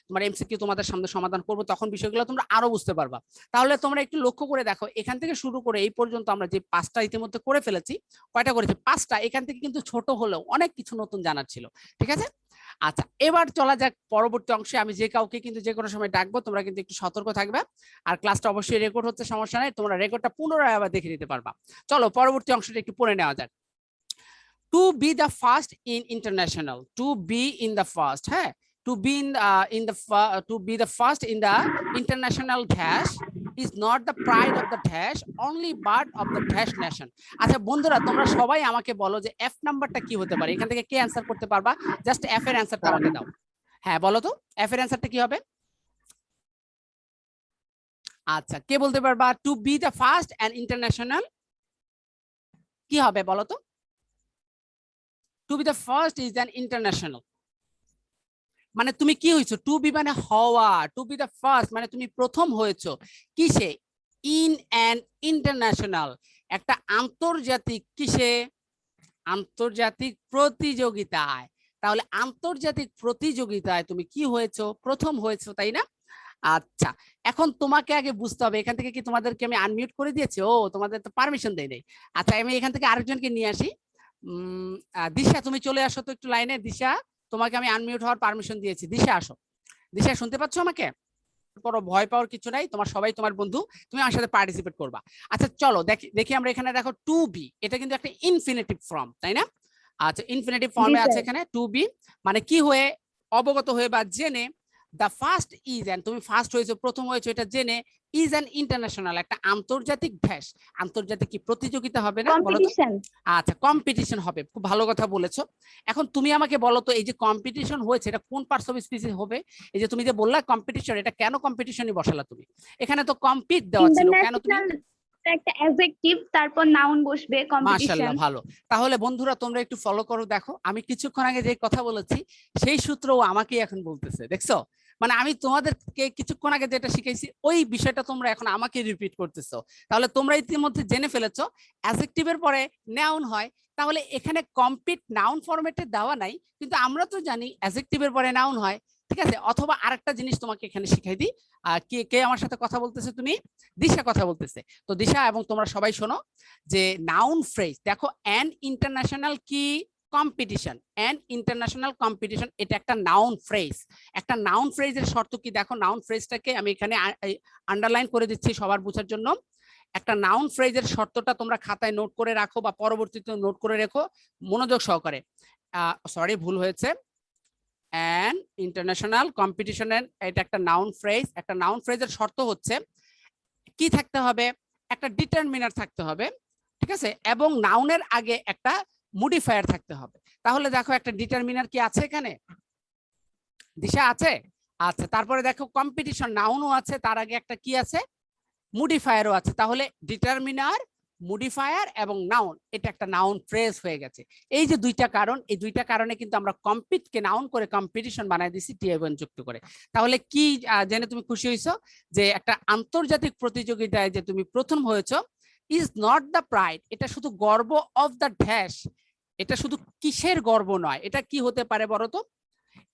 তোমার এমসিকিউ তোমাদের সামনে সমাধান করব, তখন বিষয়গুলো তোমরা আরো বুঝতে পারবা। তাহলে তোমরা একটু লক্ষ্য করে দেখো, এখান থেকে শুরু করে এই পর্যন্ত আমরা যে 5টা ইতিমধ্যে করে ফেলেছি। কয়টা করেছি? 5টা। এখান থেকে কিন্তু ছোট হলেও অনেক কিছু নতুন জানার ছিল, ঠিক আছে? আচ্ছা, এবার চলা যাক পরবর্তী অংশে। আমি যে কাউকে কিন্তু যে কোনো সময় ডাকবো, তোমরা কিন্তু একটু সতর্ক থাকবে। আর ক্লাসটা অবশ্যই রেকর্ড হচ্ছে, সমস্যা নাই, তোমরা রেকর্ডটা পুনরায় আবার দেখে নিতে পারবা। চলো পরবর্তী অংশটা একটু পড়ে নেওয়া যাক। To be the first in international, to be in the first, হ্যাঁ, to be to be the first in the international dash is not the pride of the dash only but of the dash nation. আচ্ছা বন্ধুরা, তোমরা সবাই আমাকে বলো যে F নাম্বারটা কি হতে পারে? এখান থেকে কে অ্যানসার করতে পারবা? জাস্ট এফ এর অ্যানসারটা আমাকে দাও। হ্যাঁ বলো তো, এফ এর অ্যানসারটা কি হবে? আচ্ছা, কে বলতে পারবা? To be the first and international কি হবে বলো তো? To be the first is an international, মানে তুমি কি হয়েছো? টু বি মানে হওয়া, টু বি দ্য ফার্স্ট মানে তুমি প্রথম হয়েছো কিসে? ইন অ্যান ইন্টারন্যাশনাল, একটা আন্তর্জাতিক কিসে? আন্তর্জাতিক প্রতিযোগিতায়। তাহলে আন্তর্জাতিক প্রতিযোগিতায় তুমি কি হয়েছো? প্রথম হয়েছো, তাই না? আচ্ছা, এখন তোমাকে আগে বুঝতে হবে, এখান থেকে কি তোমাদেরকে আমি আনমিউট করে দিয়েছি? ও তোমাদের তো পারমিশন দেই নাই। আচ্ছা, আমি এখান থেকে আরেকজনকে নিয়ে আসি। দিশা তুমি চলে আসো তো একটু লাইনে। দিশা, তোমাকে আমি আনমিউট হওয়ার পারমিশন দিয়েছি। দিশা আসো। দিশা শুনতে পাচ্ছ আমাকে? পড়ো, ভয় পাওয়ার কিছু নাই, তোমার সবাই তোমার বন্ধু, তুমি আমার সাথে পার্টিসিপেট করবা। আচ্ছা চলো দেখি আমরা এখানে দেখো টু বি, এটা কিন্তু একটা ইনফিনিটিভ ফর্ম, তাই না? আচ্ছা, ইনফিনিটিভ ফর্মে আছে এখানে টু বি, মানে কি হয়ে? অবগত হয়ে বা জেনে। দ্য ফার্স্ট ইজ অ্যান্ড, তুমি ফার্স্ট হয়েছো, প্রথম হয়েছো, এটা জেনে। ইজ অ্যান ইন্টারন্যাশনাল, একটা আন্তর্জাতিক দেশ। আন্তর্জাতিক কি প্রতিযোগিতা হবে না? বলো তো। আচ্ছা, কম্পিটিশন হবে, খুব ভালো কথা বলেছো। এখন তুমি আমাকে বলো তো, এই যে কম্পিটিশন হয়েছে এটা কোন পার্টস অফ স্পিচ হবে? এই যে তুমি যে বললা কম্পিটিশন, এটা কেন কম্পিটিশনই বসালা তুমি? এখানে তো কম্পিট দেওয়া ছিল, কেন তুমি? একটা অ্যাডজেক্টিভ, তারপর নাউন বসবে, কম্পিটিশন। মাশাআল্লাহ, ভালো। তাহলে বন্ধুরা তোমরা একটু ফলো করো, দেখো আমি কিছুক্ষণ আগে যে কথা বলেছি সেই সূত্রও আমাকে এখন বলতেছে, দেখছো? মানে আমি তোমাদেরকে কিছুক্ষণ আগে যেটা শিখাইছি ওই বিষয়টা তোমরা এখন আমাকে রিপিট করতেছো। তাহলে তোমরা ইতিমধ্যে জেনে ফেলেছো অ্যাডজেক্টিভের পরে নাউন হয়। তাহলে এখানে কমপ্লিট নাউন ফরম্যাটে দেওয়া নাই, কিন্তু আমরা তো জানি অ্যাডজেক্টিভের পরে নাউন হয়, ঠিক আছে? অথবা আরেকটা জিনিস তোমাকে এখানে শিখাই দিই। কে কে আমার সাথে কথা বলতেছে? তুমি? দিশা কথা বলতেছে। তো দিশা এবং তোমরা সবাই শোনো যে নাউন ফ্রেজ, দেখো অ্যান ইন্টারন্যাশনাল কি কম্পিটিশন অ্যান্ড ইন্টারন্যাশনাল কম্পিটিশন, এটা একটা নাউন ফ্রেজ। একটা নাউন ফ্রেজের শর্ত কি দেখো, নাউন ফ্রেজটাকে আমি এখানে আন্ডারলাইন করে দিচ্ছি সবার বোঝার জন্য। একটা নাউন ফ্রেজের শর্তটা তোমরা খাতায় নোট করে রাখো বা পরবর্তীতে নোট করে রেখো মনোযোগ সহকারে। সরি, ভুল হয়েছে। অ্যান্ড ইন্টারন্যাশনাল কম্পিটিশন, এটা একটা নাউন ফ্রেজ। একটা নাউন ফ্রেজের শর্ত হচ্ছে কি থাকতে হবে, একটা ডিটারমিনার থাকতে হবে, ঠিক আছে, এবং নাউনের আগে একটা মডিফায়ার থাকতে হবে। তাহলে দেখো একটা ডিটারমিনার কি আছে এখানে, দিশা আছে? আচ্ছা, তারপরে দেখো কম্পিটিশন নাউনও আছে, তার আগে একটা কি আছে, মডিফায়ারও আছে। তাহলে ডিটারমিনার, মডিফায়ার এবং নাউন, এটা একটা নাউন ফ্রেজ হয়ে গেছে। এই যে দুইটা কারণ, এই দুইটা কারণে কিন্তু আমরা কম্পিটকে নাউন করে কম্পিটিশন বানাই দিছি টি-1 যুক্ত করে। তাহলে কি জেনে তুমি খুশি হইছো যে একটা আন্তর্জাতিক প্রতিযোগিতায় যে তুমি প্রথম হয়েছো, ইজ নট দ্য প্রাইড, এটা শুধু গর্ব, অফ দ্য ড্যাশ, এটা শুধু কিসের গর্ব নয়, এটা কি হতে পারে বলো তো,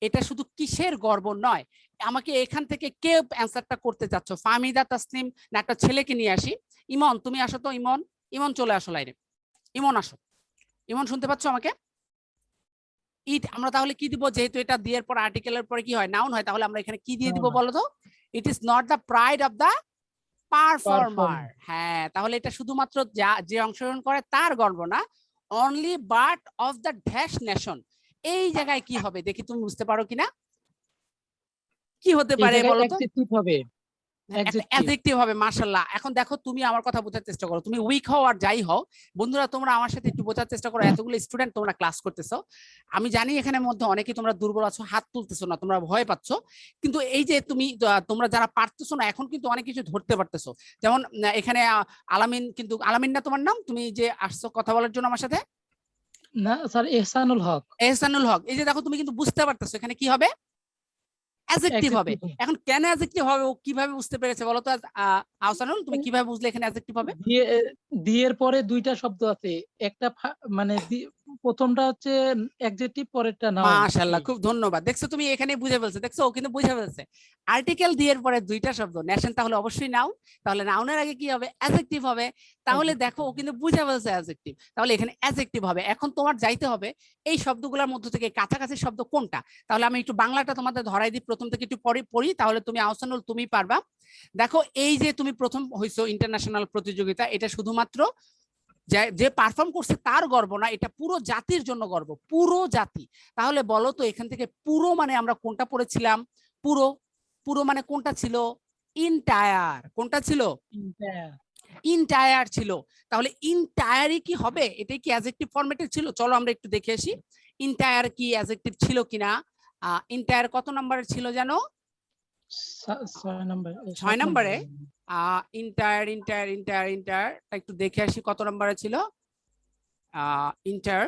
এটা শুধু কিসের গর্ব নয়। আমাকে এখান থেকে কে অ্যান্সারটা করতে চাচ্ছ, ফাহমিদা, তাসনিম, না একটা ছেলেকে নিয়ে আসি? ইমন, তুমি আসো তো। ইমন, ইমন চলে আসো লাইনে। ইমন আসো। ইমন শুনতে পাচ্ছ আমাকে? ইট আমরা তাহলে কি দিব, যেহেতু এটা দিয়ে পর আর্টিকেলের পরে কি হয়, নাউন হয়, তাহলে আমরা এখানে কি দিয়ে দিব বলো তো? It is not the pride of the performer. হ্যাঁ, তাহলে এটা শুধুমাত্র যে অংশগ্রহণ করে তার গর্ব না, only but of the dash nation. এই জায়গায় কি হবে দেখি, তুমি বুঝতে পারো কিনা? কি হতে পারে বলো তো? অ্যাডজেক্টিভ হবে। মাশাআল্লাহ। এখন দেখো তুমি আমার কথা বোঝার চেষ্টা করো, তুমি উইক হও আর যাই হও, বন্ধুরা তোমরা আমার সাথে একটু বোঝার চেষ্টা করো। এতগুলো স্টুডেন্ট তোমরা ক্লাস করতেছো, আমি জানি এখানে মধ্যে অনেকেই তোমরা দুর্বল আছো, হাত তুলতেছো না, তোমরা ভয় পাচ্ছ, কিন্তু এই যে তোমরা যারা পারতেছো না, এখন কিন্তু অনেক কিছু ধরতে পারতেছো। যেমন এখানে আলামিন, কিন্তু আলামিন না তোমার নাম? তুমি যে আসছো কথা বলার জন্য আমার সাথে? না স্যার, এহসানুল হক। এহসানুল হক। এই যে দেখো তুমি কিন্তু বুঝতে পারতেছো এখানে কি হবে, অ্যাডজেক্টিভ হবে। এখন কেন অ্যাডজেক্টিভ হবে ও কিভাবে বুঝতে পেরেছে বলো তো আহসানুল, তুমি কিভাবে বুঝলে এখানে অ্যাডজেক্টিভ হবে? দিয়ের পরে দুইটা শব্দ আছে, একটা মানে প্রথমটা হচ্ছে অ্যাডজেক্টিভ, পরেরটা নাউন। মাশাআল্লাহ, খুব ধন্যবাদ। দেখছো তুমি এখানে বুঝে ফেলছো, দেখছো ও কিন্তু বুঝে ফেলছে। আর্টিকেল দিয়ের পরে দুইটা শব্দ, নেশন তাহলে অবশ্যই নাউন, তাহলে নাউনের আগে কি হবে, অ্যাডজেক্টিভ হবে। তাহলে দেখো ও কিন্তু বুঝে ফেলছে অ্যাডজেক্টিভ, তাহলে এখানে অ্যাডজেক্টিভ হবে। এখন তোমার যাইতে হবে এই শব্দগুলোর মধ্য থেকে কাছাকাছি শব্দ কোনটা। তাহলে আমি একটু বাংলাটা তোমাদের ধরাই দিই, প্রথম থেকে একটু পড়ি, তাহলে তুমি আহসানুল তুমি পারবা। দেখো এই যে তুমি প্রথম হইছো ইন্টারন্যাশনাল প্রতিযোগিতা, এটা শুধুমাত্র যে পারফর্ম করছে তার গর্ব না, এটা পুরো জাতির জন্য গর্ব, পুরো জাতি। তাহলে বলো তো এখান থেকে পুরো মানে আমরা কোনটা পড়েছিলাম? পুরো, পুরো মানে কোনটা ছিল? ইনটায়ার। কোনটা ছিল? ইনটায়ার ছিল। তাহলে ইনটায়ারই কি হবে, এটাই কি অ্যাডজেক্টিভ ফরম্যাটে ছিল? চলো আমরা একটু দেখে আসি ইনটায়ার কি অ্যাডজেক্টিভ ছিল কিনা। ইনটায়ার কত নম্বরের ছিল জানো? 6 নম্বরে। ইন্টার একটু দেখে আসি কত নম্বরে ছিল। ইন্টার,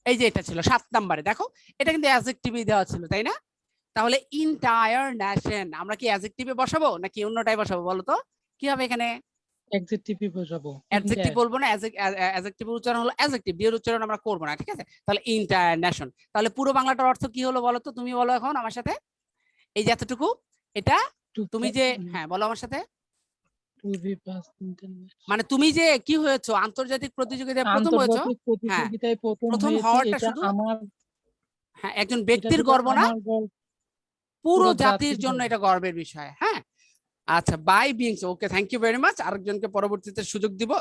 এই যে এটা ছিল 7 নম্বরে। দেখো এটা কিন্তু অ্যাডজেক্টিভই দেওয়া ছিল, তাই না? তাহলে ইন্টায়ার নেশন আমরা কি অ্যাডজেক্টিভে বসাবো নাকি অন্যটাই বসাবো বলো তো? কি হবে এখানে? অ্যাডজেক্টিভই বসাবো। অ্যাডজেক্টিভ বলবো না, অ্যাডজেক্টিভের উচ্চারণ হলো অ্যাডজেক্টিভ, দিয়ে উচ্চারণ আমরা করব না, ঠিক আছে? তাহলে ইন্টায়ার নেশন। তাহলে পুরো বাংলাটার অর্থ কি হলো বলো তো? তুমি বলো এখন আমার সাথে। এই যে এতটুকু, এটা তুমি যে, হ্যাঁ বলো আমার সাথে, মানে তুমি যে কি হয়েছো, আন্তর্জাতিক প্রতিযোগিতায় প্রথম হয়েছো। হ্যাঁ, প্রথম হওয়াটা শুধু আমার, হ্যাঁ, একজন ব্যক্তির গর্ব না, পুরো জাতির জন্য এটা গর্বের বিষয়। হ্যাঁ, আচ্ছা, by beings. Okay, thank you very much. আরেকজনকে পরবর্তীতে সুযোগ দিব।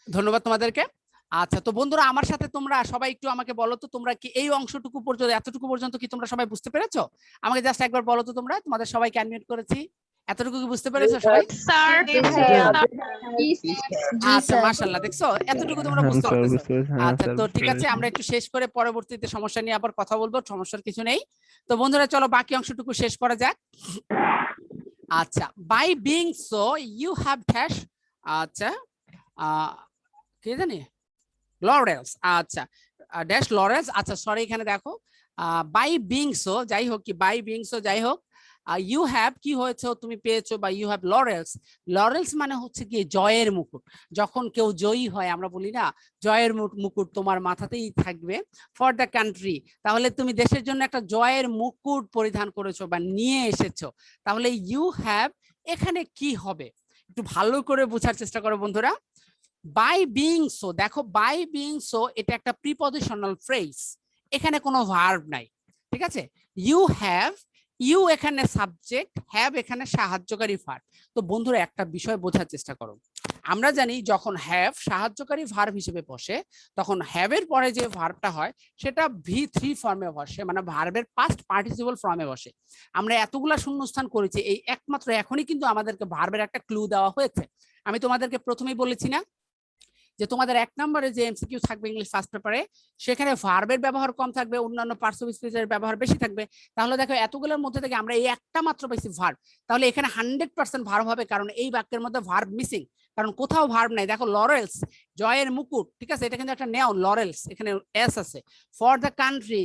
ধন্যবাদ তোমাদেরকে। আচ্ছা, তো বন্ধুরা আমার সাথে তোমরা সবাই একটু আমাকে বলো তো, তোমরা কি এই অংশটুকু পর্যন্ত, এতটুকু পর্যন্ত কি তোমরা সবাই বুঝতে পেরেছো? আমাকে জাস্ট একবার বলো তো তোমরা, তোমাদের সবাইকে আনমিউট করেছি, এতটুকু কি বুঝতে পেরেছো সবাই? স্যার, আচ্ছা, মাশাআল্লাহ, দেখছো এতটুকু তোমরা বুঝতে পারছো। আচ্ছা, তো ঠিক আছে, আমরা একটু শেষ করে পরবর্তীতে সমস্যা নিয়ে আবার কথা বলবো, সমস্যার কিছু নেই। তো বন্ধুরা চলো বাকি অংশটুকু শেষ করা যাক। আচ্ছা, by being so you have dash, আচ্ছা কে জানি, লরেন্স। আচ্ছা, ড্যাশ লরেন্স। আচ্ছা সরি, এখানে দেখো বাই বিং সো, যাই হোক, কি বাই বিং সো যাই হোক, ইউ হ্যাভ কি হয়েছে, তুমি পেয়েছো, বা ইউ হ্যাভ লরেন্স। লরেন্স মানে হচ্ছে কি জয়ের মুকুট। যখন কেউ জয়ী হয় আমরা বলি না, জয়ের মুকুট তোমার মাথাতেই থাকবে ফর দ্য কান্ট্রি। তাহলে তুমি দেশের জন্য একটা জয়ের মুকুট পরিধান করেছো বা নিয়ে এসেছো। তাহলে ইউ হ্যাভ এখানে কি হবে একটু ভালো করে বোঝার চেষ্টা করো বন্ধুরা। বাই বিং সো, দেখো বাই বিং সো এটা একটা প্রিপজিশনাল ফ্রেজ, এখানে কোনো ভার্ব নাই, ঠিক আছে। ইউ হ্যাভ, ইউ এখানে সাবজেক্ট, হ্যাভ এখানে সাহায্যকারী ভার্ব। তো বন্ধুরা একটা বিষয় বোঝার চেষ্টা করো, আমরা জানি যখন হ্যাভ সাহায্যকারী ভার্ব হিসেবে বসে তখন হ্যাভের পরে যে ভার্বটা হয় সেটা V3 ফর্মে বসে, মানে ভার্বের পাস্ট পার্টিসিপল ফর্মে বসে। আমরা এতগুলা শূন্যস্থান করেছি, এই একমাত্র এখনই কিন্তু আমাদেরকে ভার্বের একটা ক্লু দেওয়া হয়েছে। আমি তোমাদেরকে প্রথমেই বলেছি না যে তোমাদের 1 নম্বরে যে এমসিকিউ থাকবে ইংলিশ ফার্স্ট পেপারে, সেখানে ভার্বের ব্যবহার কম থাকবে, অন্যান্য পার্টস অফ স্পিচের ব্যবহার বেশি থাকবে। তাহলে দেখো এতগুলোর মধ্যে থেকে আমরা এই একটা মাত্র পাইছি ভার্ব, তাহলে এখানে 100% ভার্ব হবে, কারণ এই বাক্যের মধ্যে ভার্ব মিসিং, কারণ কোথাও ভার্ব নাই। দেখো লরেলস, জয়ের মুকুট, ঠিক আছে, এটা কিন্তু একটা নাউন, লরেলস এখানে এস আছে। ফর দ্য কান্ট্রি,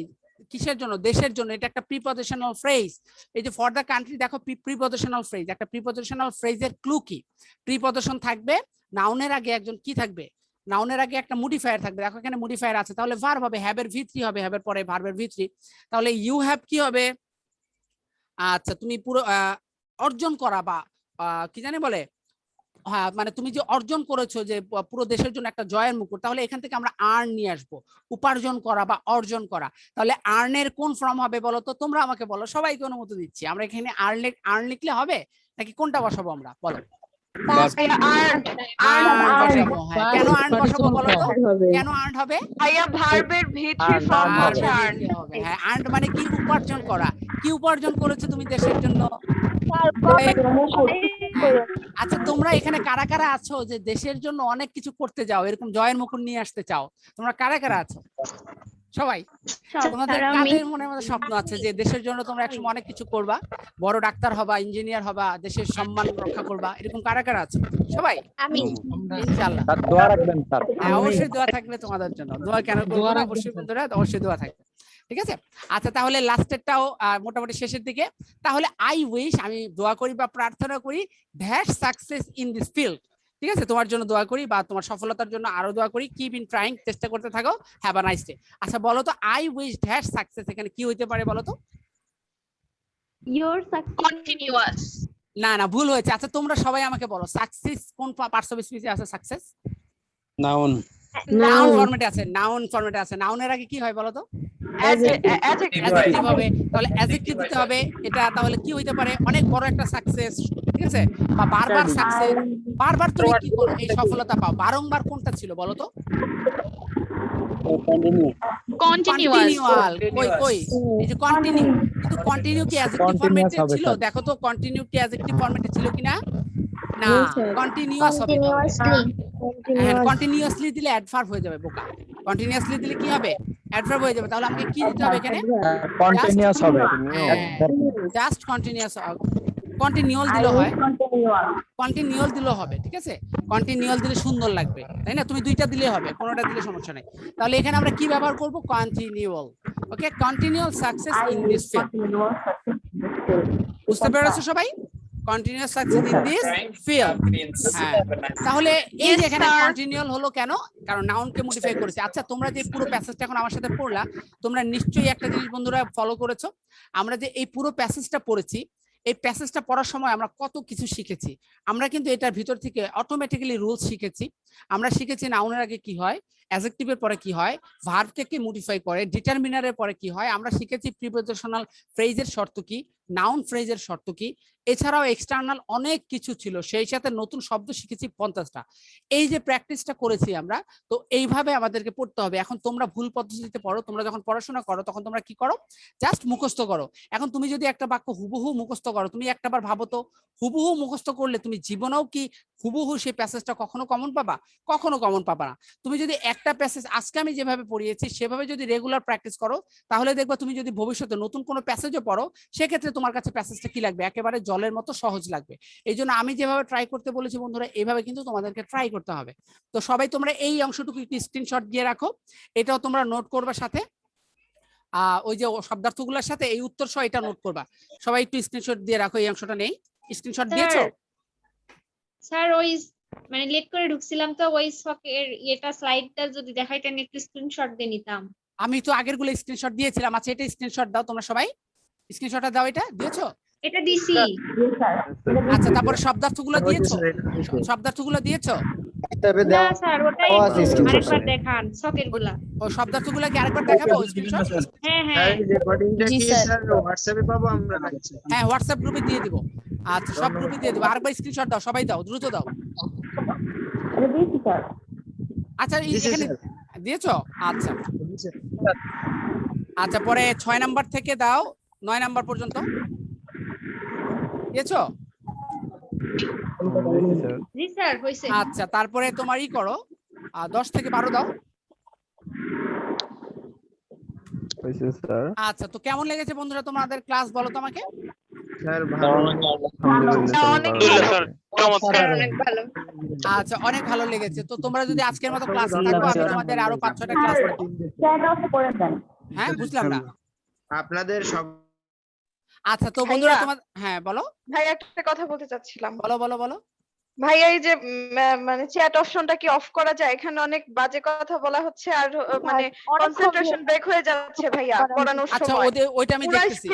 কিসের জন্য, দেশের জন্য, এটা একটা প্রিপজিশনাল ফ্রেজ। এই যে ফর দ্য কান্ট্রি, দেখো প্রিপজিশনাল ফ্রেজ, একটা প্রিপজিশনাল ফ্রেজের ক্লু কি, প্রিপজিশন থাকবে, নাউনের আগে একজন কি থাকবে, নাউনের আগে একটা মডিফায়ার থাকবে, দেখো এখানে মডিফায়ার আছে, তাহলে ভার্ব হবে, হ্যাভের V3 হবে, হ্যাভের পরে ভার্বের V3, তাহলে ইউ হ্যাভ কি হবে, আচ্ছা তুমি পুরো অর্জন করা বা কি জানি বলে, হ্যাঁ মানে তুমি যে অর্জন করেছো যে পুরো দেশের জন্য একটা জয়ের মুকুট, তাহলে এখান থেকে আমরা আর্ন নিয়ে আসবো, উপার্জন করা বা অর্জন করা। তাহলে আর্নের কোন ফর্ম হবে বলো তো, তোমরা আমাকে বলো, সবাইকে অনুমতি দিচ্ছি, আমরা এখানে আর্ন লিখলে হবে নাকি কোনটা বসাবো আমরা, বলো। ভাইয়া আর্ন, আর্ন বসাবো, হ্যাঁ কেন আর্ন বসাবো বলো তো, হবে। কেন আর্ন হবে, ভাইয়া ভার্বের V3 ফর্ম হচ্ছে আর্ন। হ্যাঁ আর্ন মানে কি, উপার্জন করা, কি উপার্জন করেছো তুমি দেশের জন্য। আচ্ছা তোমরা এখানে কারা কারা আছো যে দেশের জন্য অনেক কিছু করতে যাও, এরকম জয়ের মুকুট নিয়ে আসতে চাও, তোমরা কারা কারা আছো, সবাই। তোমাদের কাদের মনের মধ্যে স্বপ্ন আছে যে দেশের জন্য তোমরা একসময় অনেক কিছু করবা, বড় ডাক্তার হবা, ইঞ্জিনিয়ার হবা, দেশের সম্মান রক্ষা করবা, এরকম কারা কারা আছে, সবাই। আমি ইনশাআল্লাহ স্যার দোয়া রাখবেন স্যার। হ্যাঁ অবশ্যই দোয়া থাকবে তোমাদের জন্য, দোয়া কেন করবো দোয়া না, রাখবেন অবশ্যই স্যার। বন্ধুরা অবশ্যই দোয়া থাকবে, ঠিক আছে। আচ্ছা তাহলে লাস্টেরটাও মোটামুটি শেষের দিকে, তাহলে আই উইশ, আমি দোয়া করি বা প্রার্থনা করি, that success in this field, ঠিক আছে, তোমার জন্য দোয়া করি বা তোমার সফলতার জন্য আরো দোয়া করি, কিপ ইন ট্রাইং, চেষ্টা করতে থাকো, হ্যাভ আ নাইস ডে। আচ্ছা বলো তো আই উইশ দ্যাট সাকসেস এখানে কি হইতে পারে বলো তো, ইওর সাকসেস কন্টিনিউয়াস। না না ভুল হয়েছে। আচ্ছা তোমরা সবাই আমাকে বলো সাকসেস কোন পার্টস অফ স্পিচে আছে, সাকসেস নাউন। নাউন ফরম্যাটে আছে, নাউন ফরম্যাটে আছে, নাউনের আগে কি হয় বলো তো, অ্যাডজেক্টিভ। অ্যাডজেক্টিভ হবে, তাহলে অ্যাডজেক্টিভ দিতে হবে, এটা তাহলে কি হইতে পারে, অনেক বড় একটা সাকসেস, ঠিক আছে, বা বারবার সাকসেস, বারবার তুমি কি করো এই সফলতা পাও, বারংবার কোনটা ছিল বলো তো, কন্টিনিউয়াল, কই কই এই যে কন্টিনিউ, কিন্তু কন্টিনিউ কি অ্যাডজেক্টিভ ফরম্যাটে হবে, ছিল, স্যার। দেখো তো কন্টিনিউ কি অ্যাডজেক্টিভ ফরম্যাটে ছিল কিনা, না কন্টিনিউয়াস হবে, কন্টিনিউয়াসলি দিলে অ্যাডভার্ব হয়ে যাবে বোকা, কন্টিনিউয়াসলি দিলে কি হবে, অ্যাডভার্ব হয়ে যাবে, তাহলে আমাকে কি দিতে হবে এখানে, কন্টিনিউয়াস হবে। জাস্ট কন্টিনিউয়াস, কন্টিনিউয়াল দিলে হয়, কন্টিনিউয়াল দিলেও হবে, ঠিক আছে, কন্টিনিউয়াল দিলে সুন্দর লাগবে, তাই না, তুমি দুইটা দিলে হবে, কোনোটা দিলে সমস্যা নেই। তাহলে এখানে আমরা কি ব্যবহার করব, continual, okay, continual success in this field, বুঝতে পেরেছো সবাই, continuous success in this field, হ্যাঁ। তাহলে এই যে এখানে কন্টিনিউয়াল হলো কেন, কারণ নাউনকে মডিফাই করেছে। আচ্ছা তোমরা যে পুরো প্যাসেজটা এখন আমার সাথে পড়লা, তোমরা নিশ্চয়ই একটা জিনিস বন্ধুরা ফলো করেছো, আমরা যে এই পুরো প্যাসেজটা পড়েছি, এই প্যাসেজটা পড়ার সময় আমরা কত কিছু শিখেছি, আমরা কিন্তু এটার ভিতর থেকে অটোমেটিক্যালি রুলস শিখেছি, আমরা শিখেছি নাউনের আগে কি হয়, অ্যাডজেক্টিভের পরে কি হয়, ভার্বকে কি মডিফাই করে, ডিটারমিনারের পরে কি হয়, আমরা শিখেছি প্রিপজিশনাল ফ্রেজের শর্ত কি, নাউন ফ্রেজের শর্ত কি, এছাড়াও এক্সটার্নাল অনেক কিছু ছিল, সেই সাথে নতুন শব্দ শিখেছি 50টা। এই যে প্র্যাকটিসটা করেছি আমরা, তো এইভাবে আমাদেরকে পড়তে হবে। এখন তোমরা ভুল পদ্ধতিতে পড়ো, তোমরা যখন পড়াশোনা করো তখন তোমরা কি করো, জাস্ট মুখস্থ করো। এখন তুমি যদি একটা বাক্য হুবহু মুখস্থ করো, তুমি একটাবার ভাবো তো হুবহু মুখস্থ করলে তুমি জীবনেও কি হুবহু সেই প্যাসেজটা কখনো কমন পাবা, কখনো কমন পাবা না। তুমি যদি একটা প্যাসেজ আজকে আমি যেভাবে পড়িয়েছি সেভাবে যদি রেগুলার প্র্যাকটিস করো, তাহলে দেখবা তুমি যদি ভবিষ্যতে নতুন কোনো প্যাসেজও পড়ো, সেক্ষেত্রে তোমার কাছে প্যাসেজটা কি লাগবে, একেবারে জলের মতো সহজ লাগবে। এই জন্য আমি যেভাবে ট্রাই করতে বলেছি বন্ধুরা, এইভাবে কিন্তু তোমাদেরকে ট্রাই করতে হবে। তো সবাই তোমরা এই অংশটুকু একটু স্ক্রিনশট দিয়ে রাখো, এটাও তোমরা নোট করবে সাথে, ওই যে শব্দার্থগুলোর সাথে এই উত্তর সহ এটা নোট করবা, সবাই একটু স্ক্রিনশট দিয়ে রাখো, এই অংশটা নেই, স্ক্রিনশট দিয়েছো? স্যার ওই মানে লেট করে ঢুকছিলাম তো, ওই এর এটা স্লাইডটা যদি দেখাইতেন একটু স্ক্রিনশট দিয়ে নিতাম। আমি তো আগের গুলো স্ক্রিনশট দিয়েছিলাম। আচ্ছা এটা স্ক্রিনশট দাও তোমরা সবাই, স্ক্রিনশটটা দাও, এটা দিয়েছো? এটা দিছি। আচ্ছা তারপরে শব্দার্থগুলো দিয়েছো, শব্দার্থগুলো দিয়েছো? না স্যার ওটাই একটু আরেকবার দেখান সকেট গুলা। ও শব্দার্থগুলো কি আরেকবার দেখাবো স্ক্রিনশট? হ্যাঁ হ্যাঁ হ্যাঁ হোয়াটসঅ্যাপ গ্রুপে দিয়ে দিব। আচ্ছা সব গ্রুপে দিয়ে দিব। আরেকবার স্ক্রিনশট দাও, সবাই দাও, দ্রুত দাও। আচ্ছা এখানে দিয়েছো? আচ্ছা আচ্ছা পরে 6 নাম্বার থেকে দাও 9 নাম্বার পর্যন্ত দিয়েছো? জি স্যার হইছে। আচ্ছা তারপরে তোমার ই করো 10 থেকে 12 দাও। আচ্ছা তো কেমন লেগেছে বন্ধুরা তোমাদের ক্লাস বলো তো আমাকে? অনেক ভালো। আচ্ছা অনেক ভালো লেগেছে। তো তোমরা যদি আজকের মতো ক্লাস থাকো আমি তোমাদের আরো 5-6টা ক্লাস করব। হ্যাঁ বুঝলাম না আপনাদের সব। আচ্ছা তো বন্ধুরা ভাইয়া। তোমার হ্যাঁ বলো ভাই একটা কথা বলতে চাচ্ছিলাম। বলো বলো বলো। ভাইয়া এই যে মানে চ্যাট অপশনটা কি অফ করা যায়? এখানে অনেক বাজে কথা বলা হচ্ছে আর মানে কনসেন্ট্রেশন ব্রেক হয়ে যাচ্ছে ভাইয়া পড়ানোর আচ্ছা সময়। ওইটা আমি দেখতেছি।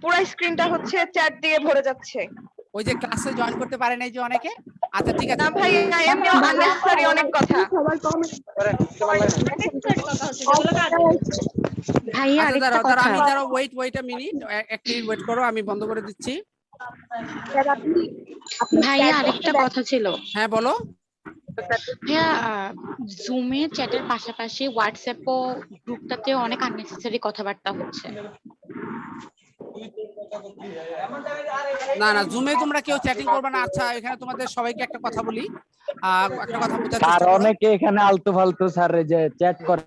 পুরো স্ক্রিনটা হচ্ছে চ্যাট দিয়ে ভরে যাচ্ছে। ওই যে ক্লাসে জয়েন করতে পারে নাই যে অনেকে। আচ্ছা ঠিক আছে না ভাইয়া এমনি আননেসেসারি অনেক কথা। ভাইয়া আচ্ছা দাঁড়াও দাঁড়াও আমি দাঁড়াও ওয়েট আ মিনিট, এক মিনিট ওয়েট করো, আমি বন্ধ করে দিচ্ছি। ভাইয়া আরেকটা কথা ছিল। হ্যাঁ বলো। ভাইয়া জুমে চ্যাটের পাশাপাশি হোয়াটসঅ্যাপও গ্রুপটাতে অনেক আননেসেসারি কথাবার্তা হচ্ছে। না না জুমে তোমরা কেউ চ্যাটিং করবে না। আচ্ছা এখানে তোমাদের সবাইকে একটা কথা বলি, একটা কথা বোঝার স্যার চেষ্টা করো। অনেকে এখানে আলতু ফালতু স্যার যে চ্যাট করে।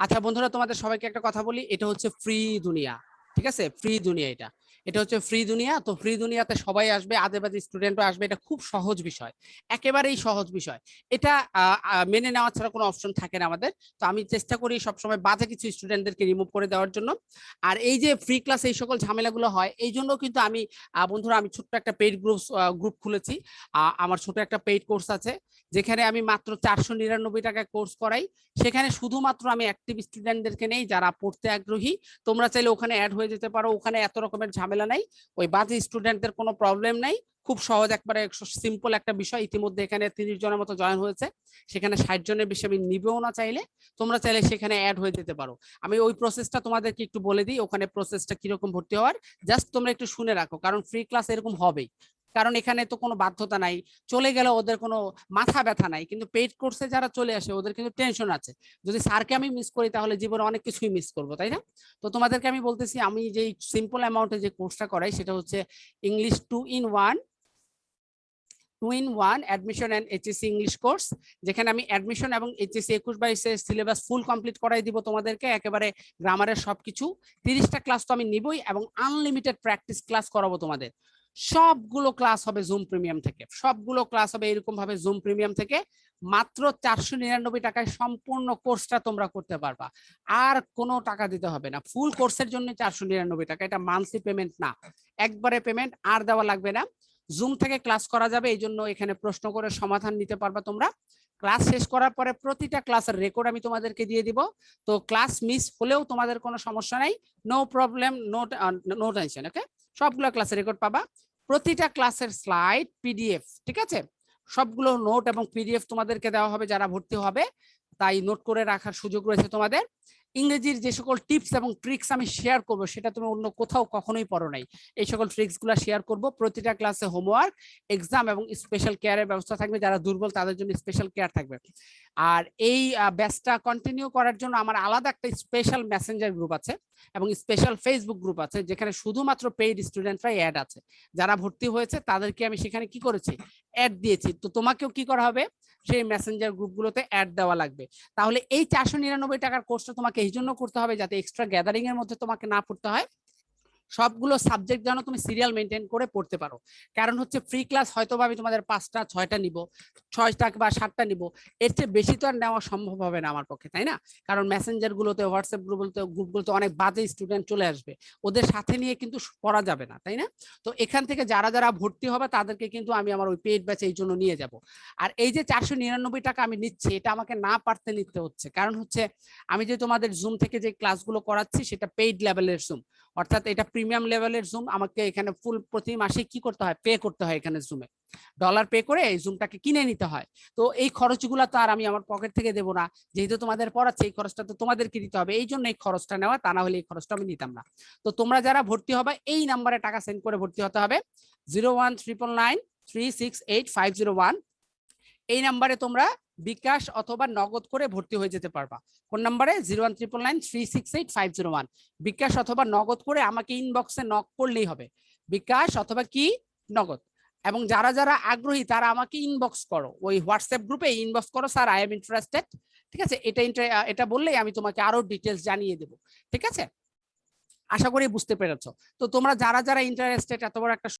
আচ্ছা বন্ধুরা তোমাদের সবাইকে একটা কথা বলি, এটা হচ্ছে ফ্রি দুনিয়া, ঠিক আছে? ফ্রি দুনিয়া এটা হচ্ছে ফ্রি দুনিয়া। তো ফ্রি দুনিয়াতে সবাই আসবে, আজেবাজে স্টুডেন্টও আসবে। এটা খুব সহজ বিষয়, একেবারেই সহজ বিষয়। এটা মেনে নেওয়া ছাড়া কোনো অপশন থাকে না আমাদের। তো আমি চেষ্টা করি সবসময় বাজে কিছু স্টুডেন্টদেরকে রিমুভ করে দেওয়ার জন্য। আর এই যে ফ্রি ক্লাস এই সকল ঝামেলাগুলো হয় এই জন্য কিন্তু আমি বন্ধুরা আমি ছোট্ট একটা পেইড গ্রুপ খুলেছি। আমার ছোট একটা পেইড কোর্স আছে যেখানে আমি মাত্র 499 টাকায় কোর্স করাই। সেখানে শুধুমাত্র আমি অ্যাক্টিভ স্টুডেন্টদেরকে নেই যারা পড়তে আগ্রহী। তোমরা চাইলে ওখানে অ্যাড হয়ে যেতে পারো, ওখানে এত রকমের ঝামেলা নাই, ওই বাজে স্টুডেন্টদের কোনো প্রবলেম নাই। খুব সহজ একবারে সিম্পল একটা বিষয়। ইতিমধ্যে এখানে 30 জনের মতো জয়েন হয়েছে, সেখানে 60 জনের বেশি আমি নিবেও না চাইলে। তোমরা চাইলে সেখানে অ্যাড হয়ে যেতে পারো। আমি ওই প্রসেসটা তোমাদেরকে একটু বলে দিই, ওখানে প্রসেসটা কিরকম ভর্তি হওয়ার, জাস্ট তোমরা একটু শুনে রাখো, কারণ ফ্রি ক্লাস এরকম হবেই। কারণ এখানে তো কোনো বাধ্যতা নাই, চলে গেলে ওদের কোনো মাথা ব্যথা নাই। কিন্তু পেইড কোর্সে যারা চলে আসে ওদের কিন্তু টেনশন আছে, যদি স্যারকে আমি মিস করি তাহলে জীবনে অনেক কিছুই মিস করবো, তাই না? তো তোমাদেরকে আমি বলতেছি, আমি যে সিম্পল অ্যামাউন্টে যে কোর্সটা করাই সেটা হচ্ছে English 2-in-1 admission and HSC English course, যেখানে আমি অ্যাডমিশন এবং এইচএসসি 21-22 সিলেবাস ফুল কমপ্লিট করাই দিব তোমাদেরকে, একেবারে গ্রামারের সবকিছু। 30টা ক্লাস তো আমি নিবই এবং আনলিমিটেড প্র্যাকটিস ক্লাস করাবো তোমাদের। সবগুলো ক্লাস হবে জুম প্রিমিয়াম থেকে, সবগুলো ক্লাস হবে এরকম ভাবে জুম প্রিমিয়াম থেকে। মাত্র 499 টাকায় সম্পূর্ণ কোর্সটা তোমরা করতে পারবা, আর কোনো টাকা দিতে হবে না। ফুল কোর্সের জন্য 499 টাকা, এটা মান্থলি পেমেন্ট না, একবারে পেমেন্ট, আর দেওয়া লাগবে না। জুম থেকে ক্লাস করা যাবে, এই জন্য এখানে প্রশ্ন করে সমাধান নিতে পারবা তোমরা। ক্লাস শেষ করার পরে প্রতিটা ক্লাসের রেকর্ড আমি তোমাদেরকে দিয়ে দিব। তো ক্লাস মিস হলেও তোমাদের কোনো সমস্যা নাই, নো প্রবলেম, নো টেনশন, ওকে? সবগুলো ক্লাসের রেকর্ড পাবা, প্রতিটা ক্লাসের স্লাইড, পিডিএফ, ঠিক আছে? সবগুলো নোট এবং পিডিএফ তোমাদেরকে দেওয়া হবে যারা ভর্তি হবে, তাই নোট করে রাখার সুযোগ রয়েছে তোমাদের। ইংরেজির যে সকল টিপস এবং ট্রিক্স আমি শেয়ার করব সেটা তুমি অন্য কোথাও কখনোই পড়ো নাই, এই সকল ট্রিক্সগুলো শেয়ার করব। প্রতিটা ক্লাসে হোমওয়ার্ক, এক্সাম এবং স্পেশাল কেয়ারের ব্যবস্থা থাকবে, যারা দুর্বল তাদের জন্য স্পেশাল কেয়ার থাকবে। আর এই ব্যাচটা কন্টিনিউ করার জন্য আমার আলাদা একটা স্পেশাল মেসেঞ্জার গ্রুপ আছে এবং স্পেশাল ফেসবুক গ্রুপ আছে, যেখানে শুধুমাত্র পেইড স্টুডেন্টরাই অ্যাড আছে। যারা ভর্তি হয়েছে তাদেরকে আমি সেখানে কি করেছি, অ্যাড দিয়েছি। তো তোমাকেও কি করা হবে, সেই মেসেঞ্জার গ্রুপগুলোতে অ্যাড দেওয়া লাগবে। তাহলে এই 499 টাকার কোর্সটা তোমাকে এই জন্য করতে হবে যাতে এক্সট্রা গ্যাদারিং এর মধ্যে তোমাকে না পড়তে হয়, সবগুলো সাবজেক্ট যেন তুমি সিরিয়াল মেনটেন করে পড়তে পারো। কারণ হচ্ছে ফ্রি ক্লাস হয়তো আমি তোমাদের 5টা 6টা নিব, 6টা বা 7টা নিব, এর চেয়ে বেশি তো আর নেওয়া সম্ভব হবে না আমার পক্ষে, তাই না? কারণ মেসেঞ্জার গুলোতে, হোয়াটসঅ্যাপ গ্রুপগুলোতে অনেক বাজে স্টুডেন্ট চলে আসবে, ওদের সাথে নিয়ে কিন্তু পড়া যাবে না, তাই না? তো এখান থেকে যারা যারা ভর্তি হবে তাদেরকে কিন্তু আমি আমার ওই পেইড ব্যাচে এই জন্য নিয়ে যাব। আর এই যে 499 টাকা আমি নিচ্ছি, এটা আমাকে না পারতে নিতে হচ্ছে, কারণ হচ্ছে আমি যে তোমাদের জুম থেকে যে ক্লাসগুলো করাচ্ছি সেটা পেইড লেভেলের জুম, অর্থাৎ এটা প্রিমিয়াম লেভেলের জুম, আমাকে এখানে ফুল প্রতি মাসে কি করতে হয়, পে করতে হয় এখানে জুমে, ডলার পে করে এই জুমটাকে কিনে নিতে হয়। তো এই খরচগুলো তো আর আমি আমার পকেট থেকে দেবো না, যেহেতু তোমাদের পড়াচ্ছে এই খরচটা তো তোমাদেরকে দিতে হবে, এই জন্য এই খরচটা নেওয়া, তা না হলে এই খরচটা আমি নিতাম না। তো তোমরা যারা ভর্তি হবে এই নাম্বারে টাকা সেন্ড করে ভর্তি হতে হবে 0199968501। এই নাম্বারে তোমরা বিকাশ অথবা নগদ করে ভর্তি হয়ে যেতে পারবা। কোন নাম্বারে? 0199968501। বিকাশ অথবা নগদ করে আমাকে ইনবক্সে নক করলেই হবে, বিকাশ অথবা কি নগদ। এবং যারা যারা আগ্রহী তারা আমাকে ইনবক্স করো, ওই হোয়াটসঅ্যাপ গ্রুপে ইনবক্স করো, স্যার আই এম ইন্টারেস্টেড। ঠিক আছে, এটা বললেই আমি তোমাকে আরো ডিটেলস জানিয়ে দেবো। ঠিক আছে, আশা করি বুঝতে পেরেছো। তো তোমরা যারা যারা ইন্টারেস্টেড, এত বড় একটা